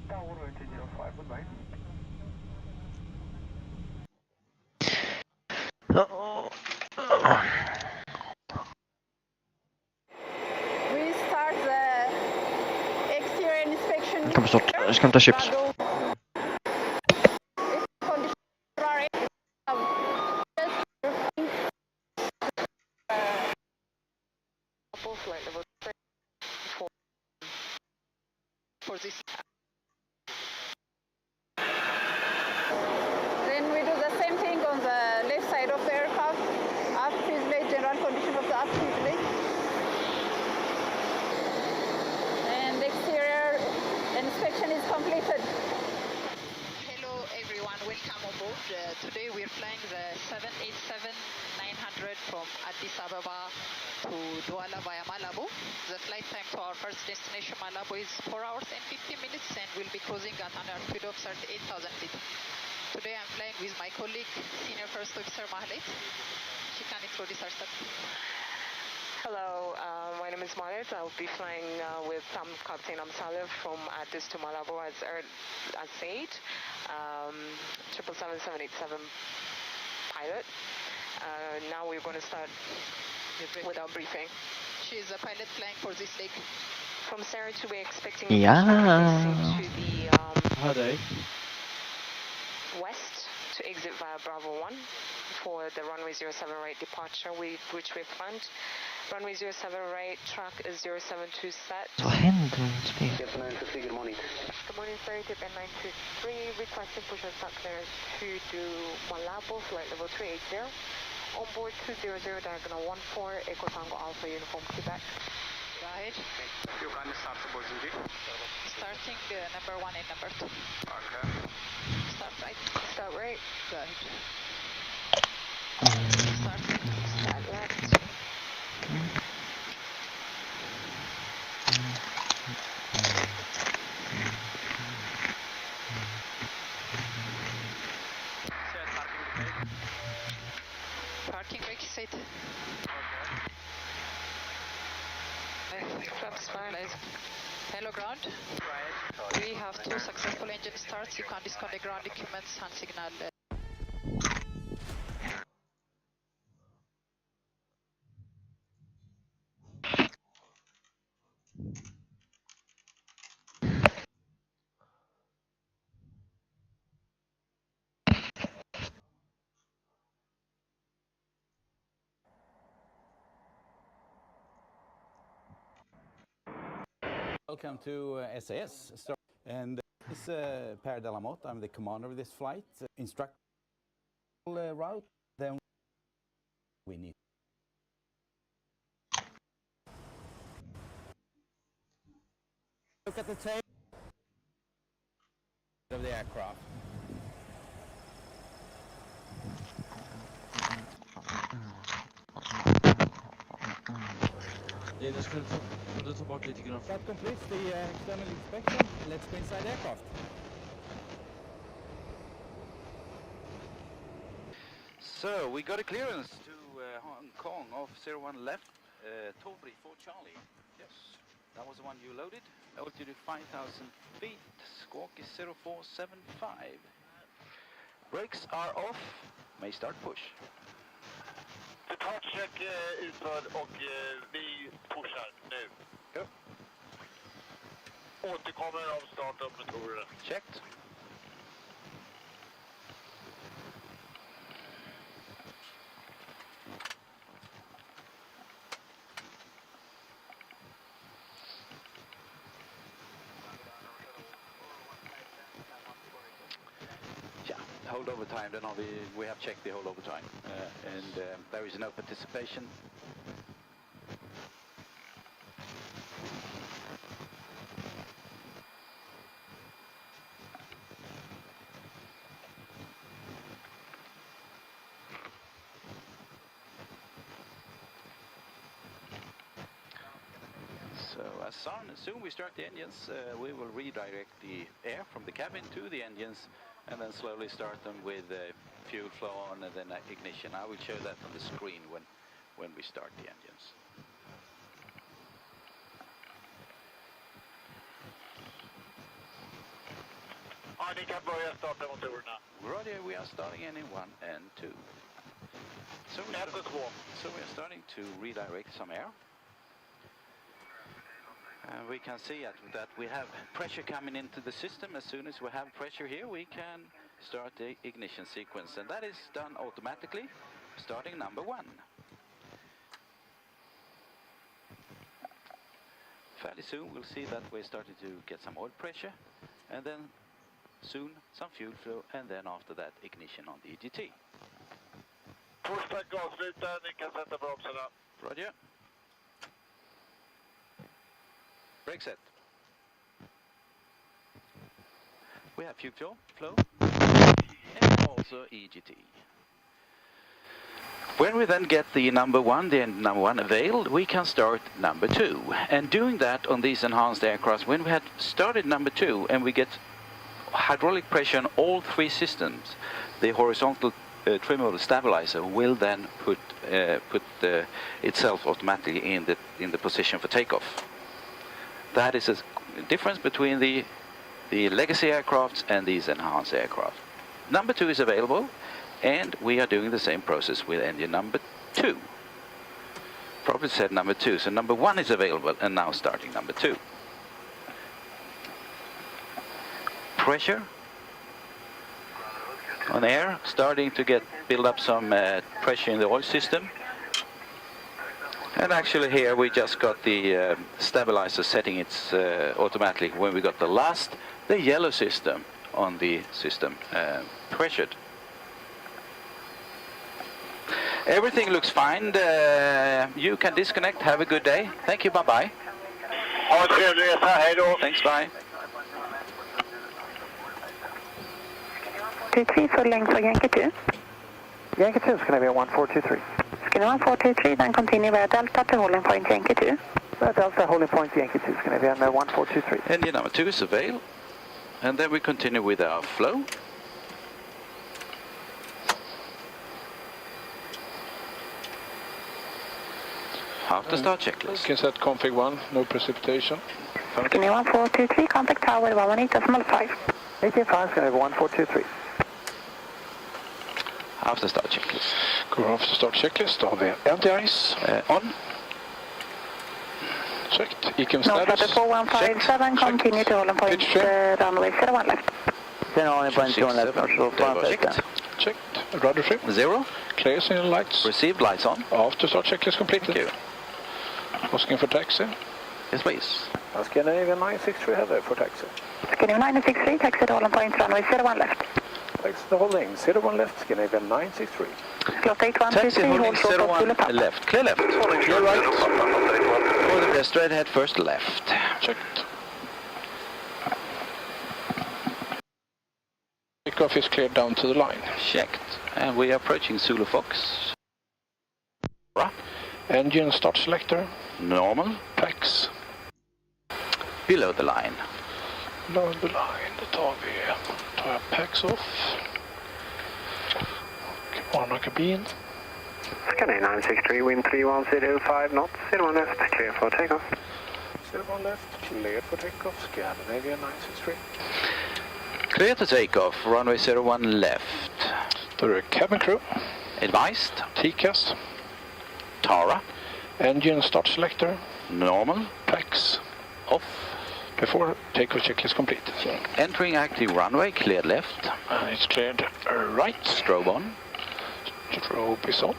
S11: Tower 2005, goodbye.
S5: We start the exterior inspection.
S1: Jag kommer snart, jag ska hämta chips.
S5: For this. Then we do the same thing on the left side of the aircraft. Aft fuselage, general condition of the aft fuselage. And the exterior inspection is completed.
S8: Hello everyone, welcome on board. Today we're flying the 787-900 from Addis Ababa to Douala via Malabo. The flight time to our first destination Malabo is 4 hours and 15 minutes and we'll be cruising at an altitude of 38,000 feet. Today I'm flying with my colleague, Senior First Officer Mahlet. She can introduce herself.
S18: Hello, my name is Mahlet. I'll be flying with Captain Amsaleh from Addis to Malabo as said. 777-787 pilot. Now we're going to start with our briefing.
S8: She is a pilot flying for this leg.
S18: From Sarah to we're expecting
S1: Ja.
S18: to the
S2: Hej.
S18: west to exit via Bravo 1 for the runway 07 right departure, which we've planned. Runway 07 right, track is 072 set.
S1: Vad händer?
S18: Good morning. Good morning, sir. Tip N923, requesting push and start clearance to do Malabo, flight level 380. On board 200, diagonal 14, Echo Tango Alpha, Uniform Quebec.
S8: Go ahead.
S11: You can start the boarding gate.
S8: Starting number 1 and number 2.
S11: Okay.
S8: Start right.
S18: Start right.
S8: Go ahead.
S18: Start left.
S8: Parking brake set.
S18: Flaps fine.
S8: Hello ground. We have 2 successful engine starts. You can discard the ground documents and signal.
S19: Welcome to SAS. And this is Per Delamotte. I'm the commander of this flight. Instruct route. Then we need. Look at the tail of the aircraft.
S2: Jag skulle ta bort lite grann.
S19: That completes the external inspection. Let's go inside the aircraft.
S20: So we got a clearance to Hong Kong of 01 left, Tovri for Charlie. Yes, that was the one you loaded. Altitude 5,000 feet, squawk is 0475. Brakes are off, may start push.
S21: Departcheck utförd och vi pushar nu.
S20: Go.
S21: Återkommer av start av motorerna.
S20: Checked. Holdover time, then we have checked the holdover time, and there is no participation. as soon we start the engines, we will redirect the air from the cabin to the engines and then slowly start them with fuel flow on and then ignition. I will show that on the screen when we start the engines.
S21: Ja, ni kan börja starta motorerna.
S20: Roger, we are starting in 1 and 2. So we are starting to redirect some air. We can see that we have pressure coming into the system. As soon as we have pressure here, we can start the ignition sequence, and that is done automatically, starting number 1. Fairly soon we'll see that we're starting to get some oil pressure, and then soon some fuel flow, and then after that ignition on the EGT.
S21: Pushback avsluta, ni kan sätta bromsarna.
S20: Roger. Brake set. We have fuel flow and also EGT. When we then get the number 1, the number 1 availed, we can start number 2. And doing that on these enhanced aircraft, when we had started number 2 and we get hydraulic pressure on all 3 systems, the horizontal trim model stabilizer will then put itself automatically in the position for takeoff. That is a difference between the legacy aircrafts and these enhanced aircraft. Number 2 is available, and we are doing the same process with engine number 2. Probably said number 2, so number 1 is available, and now starting number 2. Pressure on air, starting to build up some pressure in the oil system. And actually here we just got the stabilizer setting its automatically when we got the yellow system on the system pressured. Everything looks fine. You can disconnect. Have a good day. Thank you. Bye-bye.
S21: Ha en trevlig resa. Hej då.
S20: Thanks. Bye.
S18: 23 full length for Yankee 2.
S13: Yankee 2 is going to be a 1423.
S18: Skinny 1423, then continue via Delta to holding point Yankee 2.
S13: Delta holding point Yankee 2 is going to be on 1423.
S20: Engine number 2 is available. And then we continue with our flow. After start checklist.
S4: Can set config 1, no precipitation.
S18: Skinny 1423, contact tower 118.5.
S13: 18.5 is going to be 1423.
S20: After start checklist.
S4: Går after start checklist, då har vi anti-ice.
S20: On.
S4: Checked. ECM
S18: North
S4: status.
S18: 4157, continue to holding point runway 01 left.
S13: Holding point 01 left.
S20: Checked.
S4: Checked. Rudder trim.
S20: 0.
S4: Clear signal lights.
S20: Received, lights on.
S4: After start checklist completed.
S20: Thank you.
S4: Asking for taxi.
S20: Yes, please.
S13: Scandinavian 963 header for taxi.
S18: Scandinavian 963, taxi to holding point runway 01 left.
S13: Taxi to holding 01 left, Scandinavian 963.
S18: Slot 8123,
S20: Taxi holding
S18: hold
S20: 01 left. Clear left. Clear right. For the straight ahead, first left.
S4: Checked. Takeoff is cleared down to the line.
S20: Checked. And we are approaching Zulu Fox.
S4: Engine start selector.
S20: Normal.
S4: Pax.
S20: Below the line.
S4: Below the line. Då tar jag pax off. Och ordnar kabin.
S13: Scandinavian 963, wind 3105 knots, 01 left, clear for takeoff. 01 left, clear for takeoff, Scandinavian 963.
S20: Clear to take off, runway 01 left.
S4: Då är det cabin crew.
S20: Advised.
S4: TCAS.
S20: Tara.
S4: Engine start selector.
S20: Normal.
S4: Pax.
S20: Off.
S4: Before takeoff checklist complete. So.
S20: Entering active runway, cleared left.
S4: And it's cleared right.
S20: Strobe on.
S4: Strobe is on.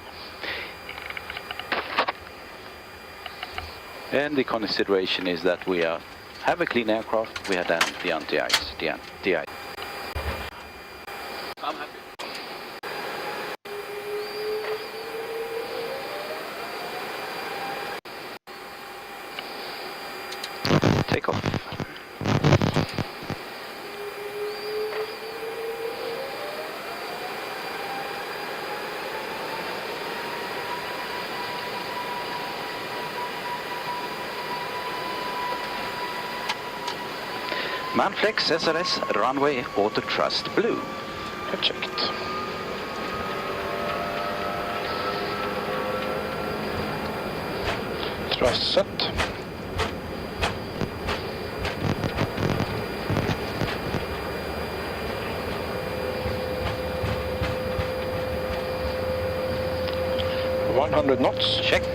S20: And the consideration is that we have a clean aircraft. We have done the anti-ice. I'm happy. Take off. Manflex SRS runway auto thrust blue.
S4: Checked. Thrust set. .100 knots.
S20: Checked.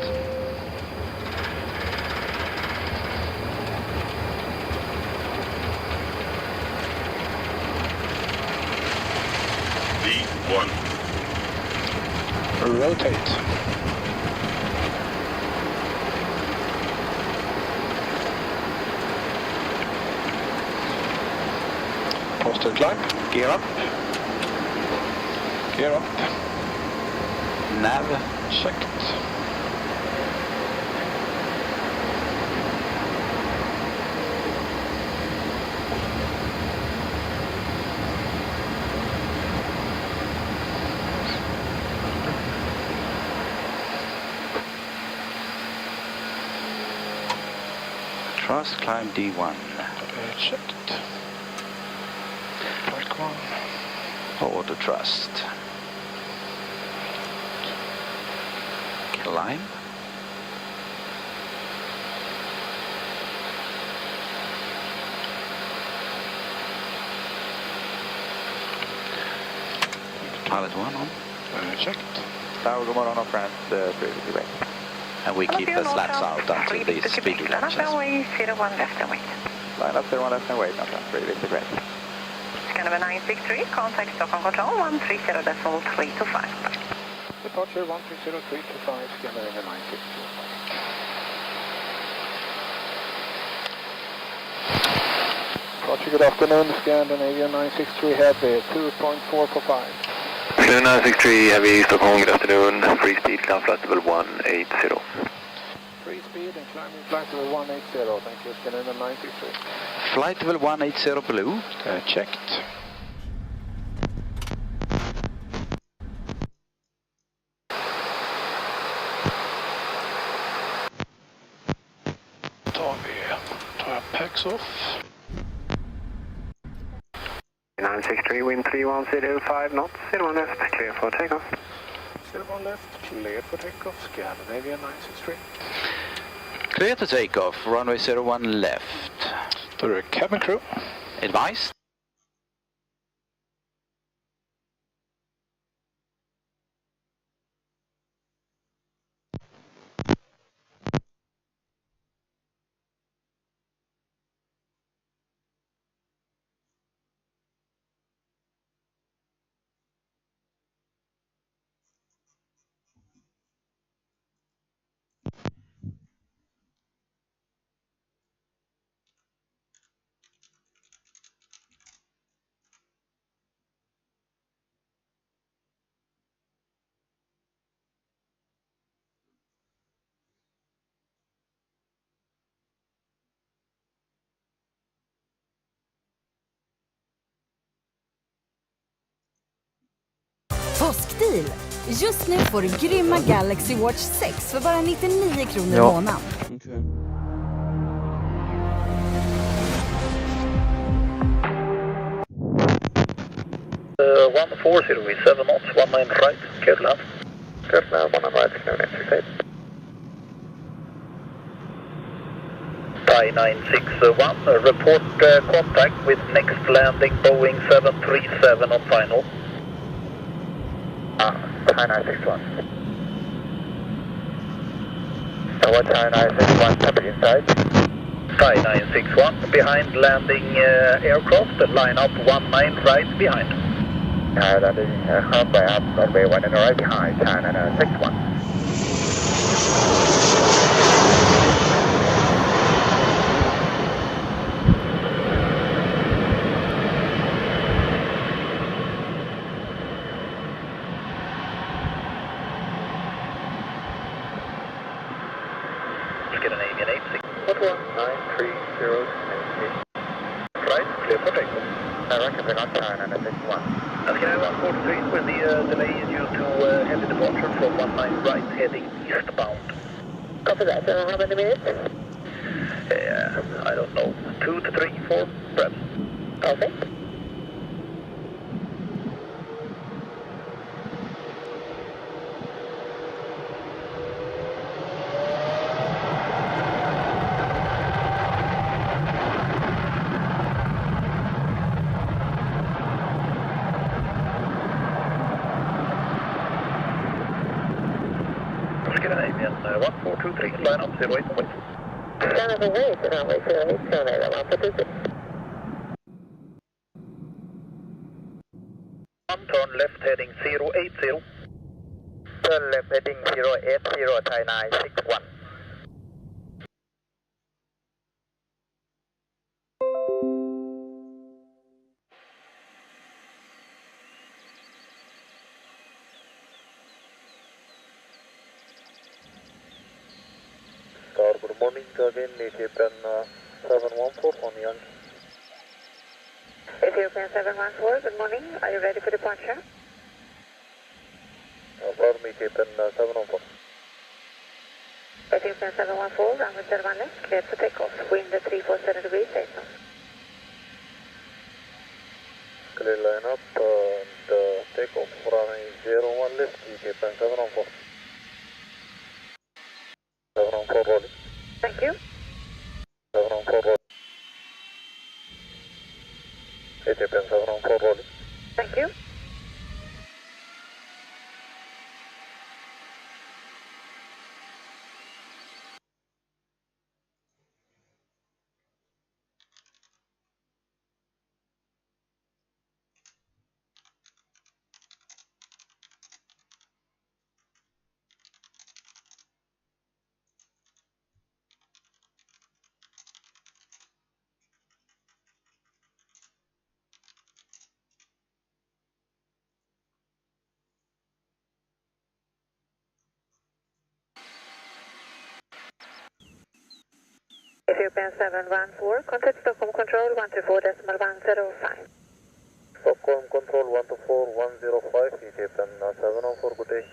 S21: V1.
S4: Rotate. Posted climb.
S20: Gear up.
S4: Gear up.
S20: Nav.
S4: Checked.
S20: Thrust climb D1.
S4: Checked. Track 1.
S20: Auto thrust. Climb. Pilot 1 on.
S4: Checked.
S20: Tower, good morning, friends. Previously ready. And we keep the slats out until the speed reductions.
S18: Runway 01 left and wait.
S20: Line up 01 left and wait, not previously ready.
S18: Scanner 963, contact Stockholm Control 130.325.
S4: Departure 130.325, scanner in the 960. Departure, good afternoon, Scandinavian 963 Heavy, 2.445.
S21: Blue 963 Heavy, Stockholm, good afternoon, free speed, climb flight level 180.
S4: Free speed and climbing flight level 180, thank you, Scandinavian 963.
S20: Flight level 180 blue.
S4: Checked. Tar jag packs off.
S13: 963, wind 310, 5 knots, 01 left, clear for takeoff.
S4: 01 left, clear for takeoff, Scandinavian 963.
S20: Clear to take off, runway 01 left.
S4: To the cabin crew.
S20: Advised.
S3: Påskdeal! Just nu får du grymma Galaxy Watch 6 för bara 99 kronor i månaden.
S2: Okay.
S21: Uh, 140 with 7 knots, 19 right, careful hand. Careful hand, 19 right, 968. Thai 961, report contact with next landing Boeing 737 on final. Thai 961. Tower Thai 961, temperature inside. Thai 961, behind landing aircraft, line up 19 right behind. Landing halfway up, runway 1 and right behind, Thai 961. Scandinavian 86. 11930. Right, clear for takeoff. Right, clear on Thai 961. Scandinavian 143 with the delay due to heavy departure from 19 right, heading eastbound. Copy that. How many minutes? I don't know. 2 to 3, 4, perhaps. Okay. Scandinavian 1423, line up 08 wait. Scandinavian wait, runway 08, Scandinavian 1423. Turn left heading 080. Turn left heading 080, Thai 961. Star, good morning again, Ethiopian 714 on Yankee. Ethiopian 714, good morning. Are you ready for departure? Affirm, Ethiopian 714. Ethiopian 714, runway 01 left, cleared for takeoff. Wind 347 degrees, 8 knots. Clear line up and takeoff. Runway 01 left, Ethiopian 714. 714 rolling. Thank you. 714 rolling. Ethiopian 714 rolling. Thank you. Ethiopian 714, contact Stockholm Control 124.105. Stockholm Control 124.105, Ethiopian 714, good day.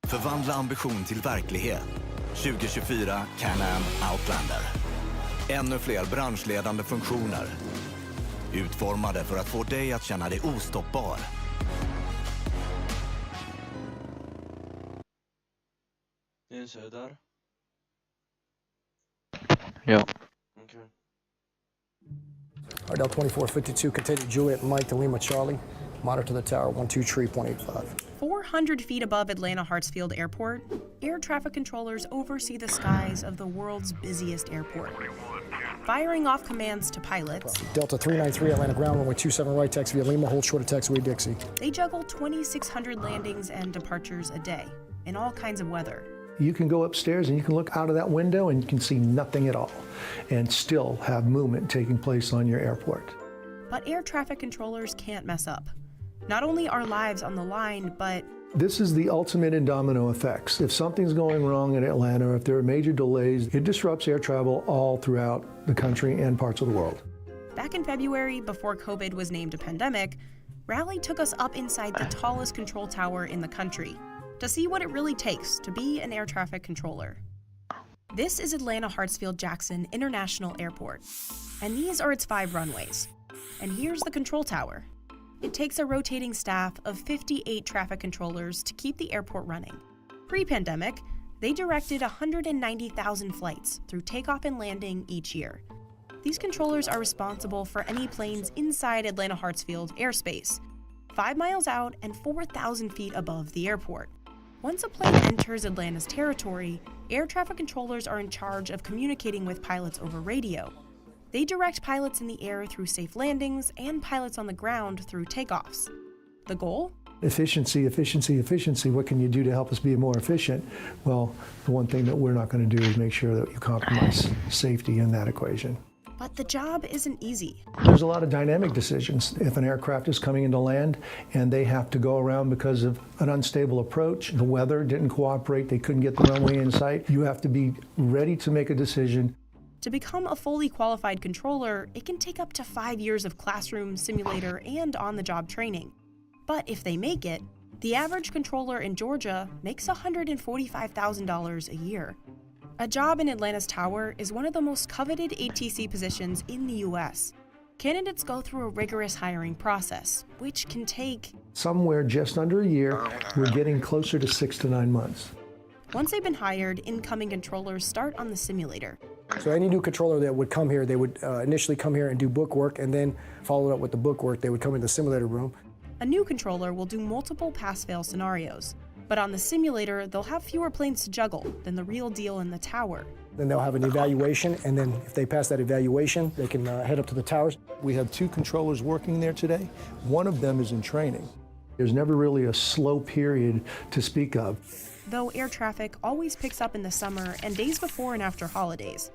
S10: Förvandla ambition till verklighet. 2024 Can-Am Outlander. Ännu fler branschledande funktioner. Utformade för att få dig att känna dig ostoppbar.
S2: Det är en söder.
S1: Ja.
S2: Okej.
S22: Ardell 2452, continue Juliet Mike to Lima Charlie. Monitor the tower 123.85.
S23: 400 feet above Atlanta Hartsfield Airport, air traffic controllers oversee the skies of the world's busiest airport. Firing off commands to pilots,
S22: Delta 393 Atlanta ground runway 27 right taxi via Lima, hold short of taxiway Dixie.
S23: they juggle 2,600 landings and departures a day in all kinds of weather.
S24: You can go upstairs and you can look out of that window and you can see nothing at all and still have movement taking place on your airport.
S23: But air traffic controllers can't mess up. Not only are lives on the line, but
S24: This is the ultimate in domino effects. If something's going wrong in Atlanta, or if there are major delays, it disrupts air travel all throughout the country and parts of the world.
S23: back in February, before COVID was named a pandemic, Rally took us up inside the tallest control tower in the country to see what it really takes to be an air traffic controller. This is Atlanta Hartsfield-Jackson International Airport, and these are its 5 runways. And here's the control tower. It takes a rotating staff of 58 traffic controllers to keep the airport running. Pre-pandemic, they directed 190,000 flights through takeoff and landing each year. These controllers are responsible for any planes inside Atlanta Hartsfield airspace, 5 miles out and 4,000 feet above the airport. Once a plane enters Atlanta's territory, air traffic controllers are in charge of communicating with pilots over radio. They direct pilots in the air through safe landings and pilots on the ground through takeoffs. The goal?
S24: Efficiency, efficiency, efficiency. What can you do to help us be more efficient? Well, the one thing that we're not going to do is make sure that you compromise safety in that equation.
S23: But the job isn't easy.
S24: There's a lot of dynamic decisions. If an aircraft is coming into land and they have to go around because of an unstable approach, the weather didn't cooperate, they couldn't get the runway in sight, you have to be ready to make a decision.
S23: To become a fully qualified controller, it can take up to 5 years of classroom, simulator, and on-the-job training. But if they make it, the average controller in Georgia makes $145,000 a year. A job in Atlanta's tower is one of the most coveted ATC positions in the U.S. Candidates go through a rigorous hiring process, which can take
S24: Somewhere just under a year, we're getting closer to 6 to 9 months.
S23: Once they've been hired, incoming controllers start on the simulator.
S22: So any new controller that would come here, they would initially come here and do book work, and then follow it up with the book work, they would come in the simulator room.
S23: A new controller will do multiple pass-fail scenarios, but on the simulator, they'll have fewer planes to juggle than the real deal in the tower.
S22: Then they'll have an evaluation, and then if they pass that evaluation, they can head up to the towers.
S24: We have 2 controllers working there today. One of them is in training. There's never really a slow period to speak of.
S23: Though air traffic always picks up in the summer and days before and after holidays.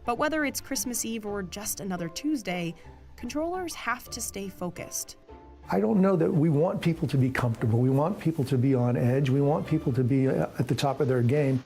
S23: But whether it's Christmas Eve or just another Tuesday, controllers have to stay focused.
S24: I don't know that we want people to be comfortable. We want people to be on edge. We want people to be at the top of their game.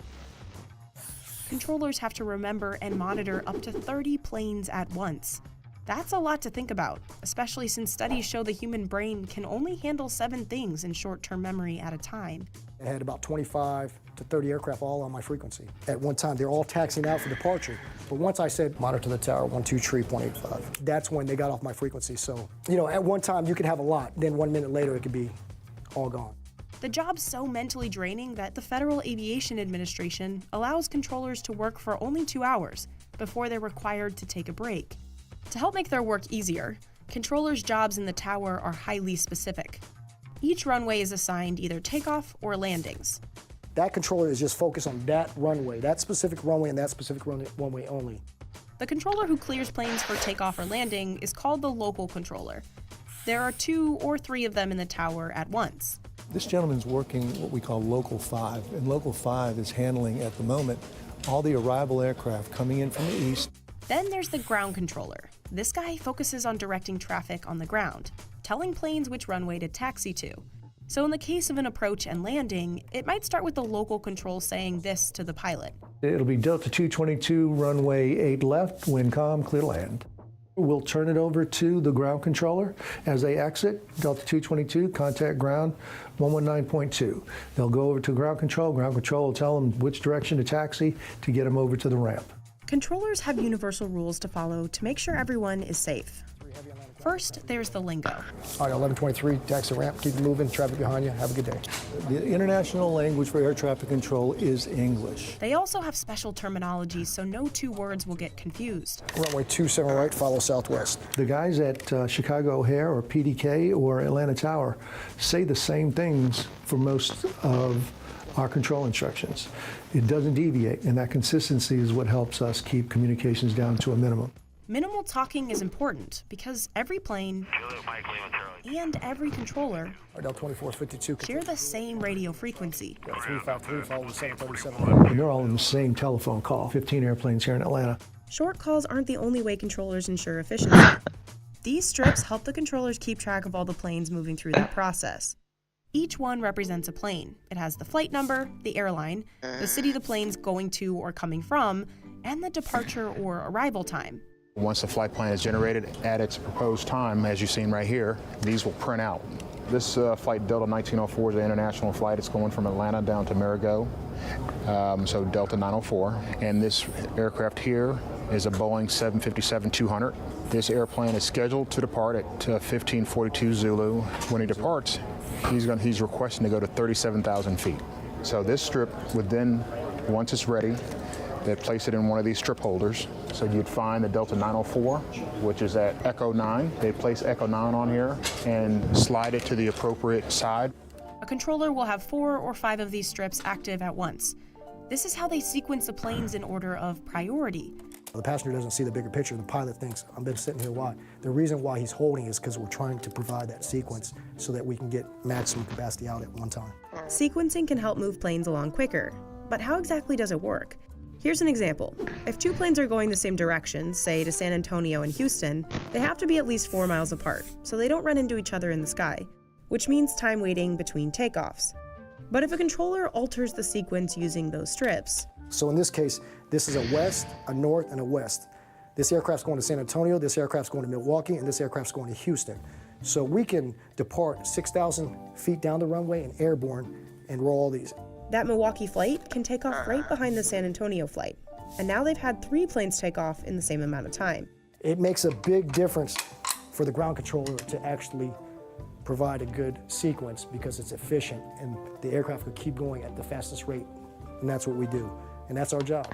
S23: Controllers have to remember and monitor up to 30 planes at once. That's a lot to think about, especially since studies show the human brain can only handle 7 things in short-term memory at a time.
S22: I had about 25 to 30 aircraft all on my frequency. At one time, they're all taxiing out for departure. But once I said, monitor the tower, 123.85, that's when they got off my frequency. So, at one time, you could have a lot. Then 1 minute later, it could be all gone.
S23: The job's so mentally draining that the Federal Aviation Administration allows controllers to work for only 2 hours before they're required to take a break. To help make their work easier, controllers' jobs in the tower are highly specific. Each runway is assigned either takeoff or landings.
S22: That controller is just focused on that runway, that specific runway and that specific runway only.
S23: The controller who clears planes for takeoff or landing is called the local controller. There are 2 or 3 of them in the tower at once.
S24: This gentleman's working what we call Local 5, and Local 5 is handling, at the moment, all the arrival aircraft coming in from the east.
S23: Then there's the ground controller. This guy focuses on directing traffic on the ground, telling planes which runway to taxi to. So in the case of an approach and landing, it might start with the local control saying this to the pilot.
S24: It'll be Delta 222, runway 8 left, wind calm, clear to land. We'll turn it over to the ground controller. As they exit, Delta 222, contact ground 119.2. They'll go over to ground control will tell them which direction to taxi to get them over to the ramp.
S23: Controllers have universal rules to follow to make sure everyone is safe. First, there's the lingo.
S22: All right, 1123, taxi ramp, keep moving, traffic behind you, have a good day.
S24: The international language for air traffic control is English.
S23: They also have special terminology, so no 2 words will get confused.
S22: Runway 27 right, follow southwest.
S24: The guys at Chicago O'Hare or PDK or Atlanta Tower say the same things for most of our control instructions. It doesn't deviate, and that consistency is what helps us keep communications down to a minimum.
S23: Minimal talking is important because every plane and every controller share the same radio frequency.
S22: 353, follow the 737.
S24: And they're all in the same telephone call, 15 airplanes here in Atlanta.
S23: Short calls aren't the only way controllers ensure efficiency. These strips help the controllers keep track of all the planes moving through that process. Each one represents a plane. It has the flight number, the airline, the city the plane's going to or coming from, and the departure or arrival time.
S6: Once the flight plan is generated at its proposed time, as you've seen right here, these will print out. This flight Delta 1904 is an international flight. It's going from Atlanta down to Marigot, so Delta 904. And this aircraft here is a Boeing 757-200. This airplane is scheduled to depart at 1542 Zulu. When he departs, he's requesting to go to 37,000 feet. So this strip would then, once it's ready, they'd place it in one of these strip holders. So you'd find the Delta 904, which is at Echo 9. They place Echo 9 on here and slide it to the appropriate side.
S23: A controller will have 4 or 5 of these strips active at once. This is how they sequence the planes in order of priority.
S22: The passenger doesn't see the bigger picture. The pilot thinks, I've been sitting here, why? The reason why he's holding is because we're trying to provide that sequence so that we can get maximum capacity out at one time.
S23: Sequencing can help move planes along quicker, but how exactly does it work? Here's an example. If 2 planes are going the same direction, say to San Antonio and Houston, they have to be at least 4 miles apart, so they don't run into each other in the sky, which means time waiting between takeoffs. But if a controller alters the sequence using those strips...
S22: So in this case, this is a west, a north, and a west. This aircraft's going to San Antonio, this aircraft's going to Milwaukee, and this aircraft's going to Houston. So we can depart 6,000 feet down the runway and airborne and roll all these.
S23: That Milwaukee flight can take off right behind the San Antonio flight. And now they've had 3 planes take off in the same amount of time.
S22: It makes a big difference for the ground controller to actually provide a good sequence because it's efficient and the aircraft could keep going at the fastest rate. And that's what we do. And that's our job.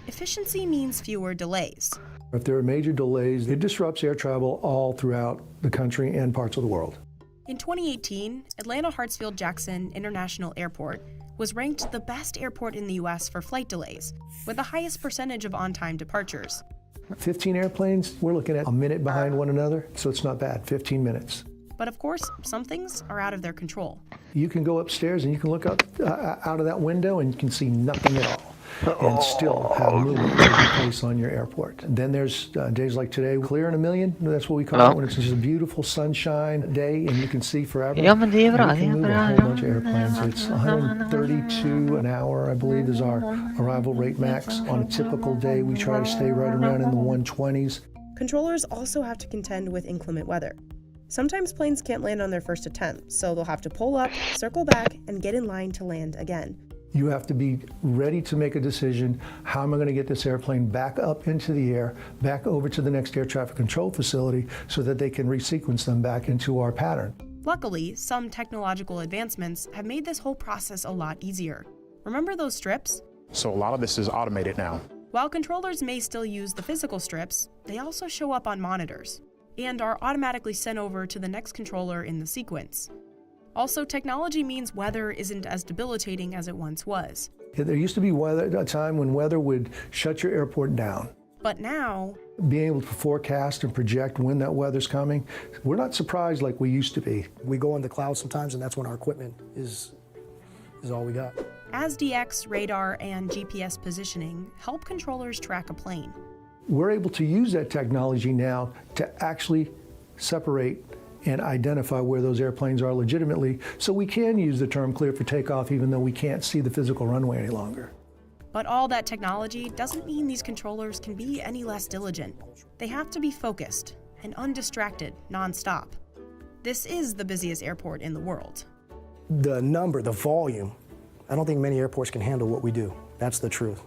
S23: Efficiency means fewer delays.
S24: If there are major delays, it disrupts air travel all throughout the country and parts of the world.
S23: In 2018, Atlanta Hartsfield-Jackson International Airport was ranked the best airport in the U.S. for flight delays, with the highest percentage of on-time departures.
S24: 15 airplanes, we're looking at a minute behind one another, so it's not bad, 15 minutes.
S23: But of course, some things are out of their control.
S24: You can go upstairs and you can look out of that window and you can see nothing at all. And still have movement taking place on your airport. Then there's days like today, clear in a million. That's what we call it when it's just a beautiful sunshine day and you can see forever.
S1: Ja, men det är bra.
S24: We can move a whole bunch of airplanes. It's 132 an hour, I believe, is our arrival rate max. On a typical day, we try to stay right around in the 120s.
S23: Controllers also have to contend with inclement weather. Sometimes planes can't land on their first attempt, so they'll have to pull up, circle back, and get in line to land again.
S24: You have to be ready to make a decision. How am I going to get this airplane back up into the air, back over to the next air traffic control facility so that they can resequence them back into our pattern?
S23: Luckily, some technological advancements have made this whole process a lot easier. Remember those strips?
S6: So a lot of this is automated now.
S23: While controllers may still use the physical strips, they also show up on monitors and are automatically sent over to the next controller in the sequence. Also, technology means weather isn't as debilitating as it once was.
S24: There used to be a time when weather would shut your airport down.
S23: But now,
S24: being able to forecast and project when that weather's coming, we're not surprised like we used to be.
S22: We go in the clouds sometimes and that's when our equipment is all we got.
S23: ASDX, radar, and GPS positioning help controllers track a plane.
S24: We're able to use that technology now to actually separate and identify where those airplanes are legitimately, so we can use the term clear for takeoff even though we can't see the physical runway any longer.
S23: But all that technology doesn't mean these controllers can be any less diligent. They have to be focused and undistracted nonstop. This is the busiest airport in the world.
S22: The number, the volume, I don't think many airports can handle what we do. That's the truth.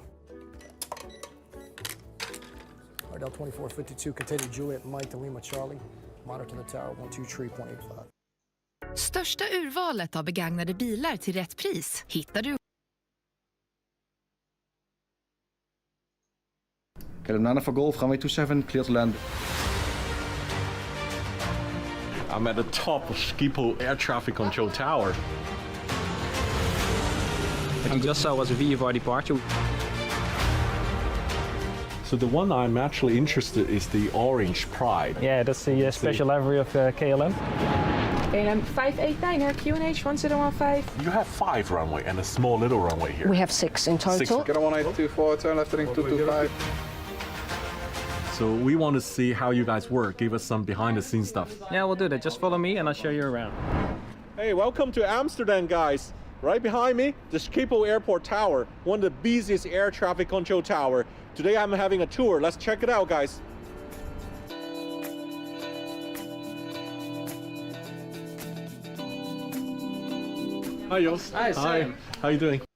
S22: Ardell 2452, continue Juliet, Mike to Lima, Charlie. Monitor the tower, 123.85.
S7: Största urvalet av begagnade bilar till rätt pris hittar du.
S12: Calum for Golf, runway 27, clear to land.
S14: I'm at the top of Schiphol Air Traffic Control Tower.
S17: What you just saw was a VFR departure.
S14: So the one I'm actually interested is the Orange Pride.
S25: Yeah, that's the special livery of KLM.
S26: KLM 589 here, QNH 1015.
S14: You have 5 runway and a small little runway here.
S26: We have 6 in total.
S14: 6.
S12: Get a 1824, turn left heading 225.
S14: So we want to see how you guys work. Give us some behind the scenes stuff.
S17: Yeah, we'll do that. Just follow me and I'll show you around.
S27: Hey, welcome to Amsterdam, guys. Right behind me, the Schiphol Airport Tower, one of the busiest air traffic control tower. Today I'm having a tour. Let's check it out, guys.
S14: Hi, Jos.
S5: Hi, Sam.
S14: How you doing?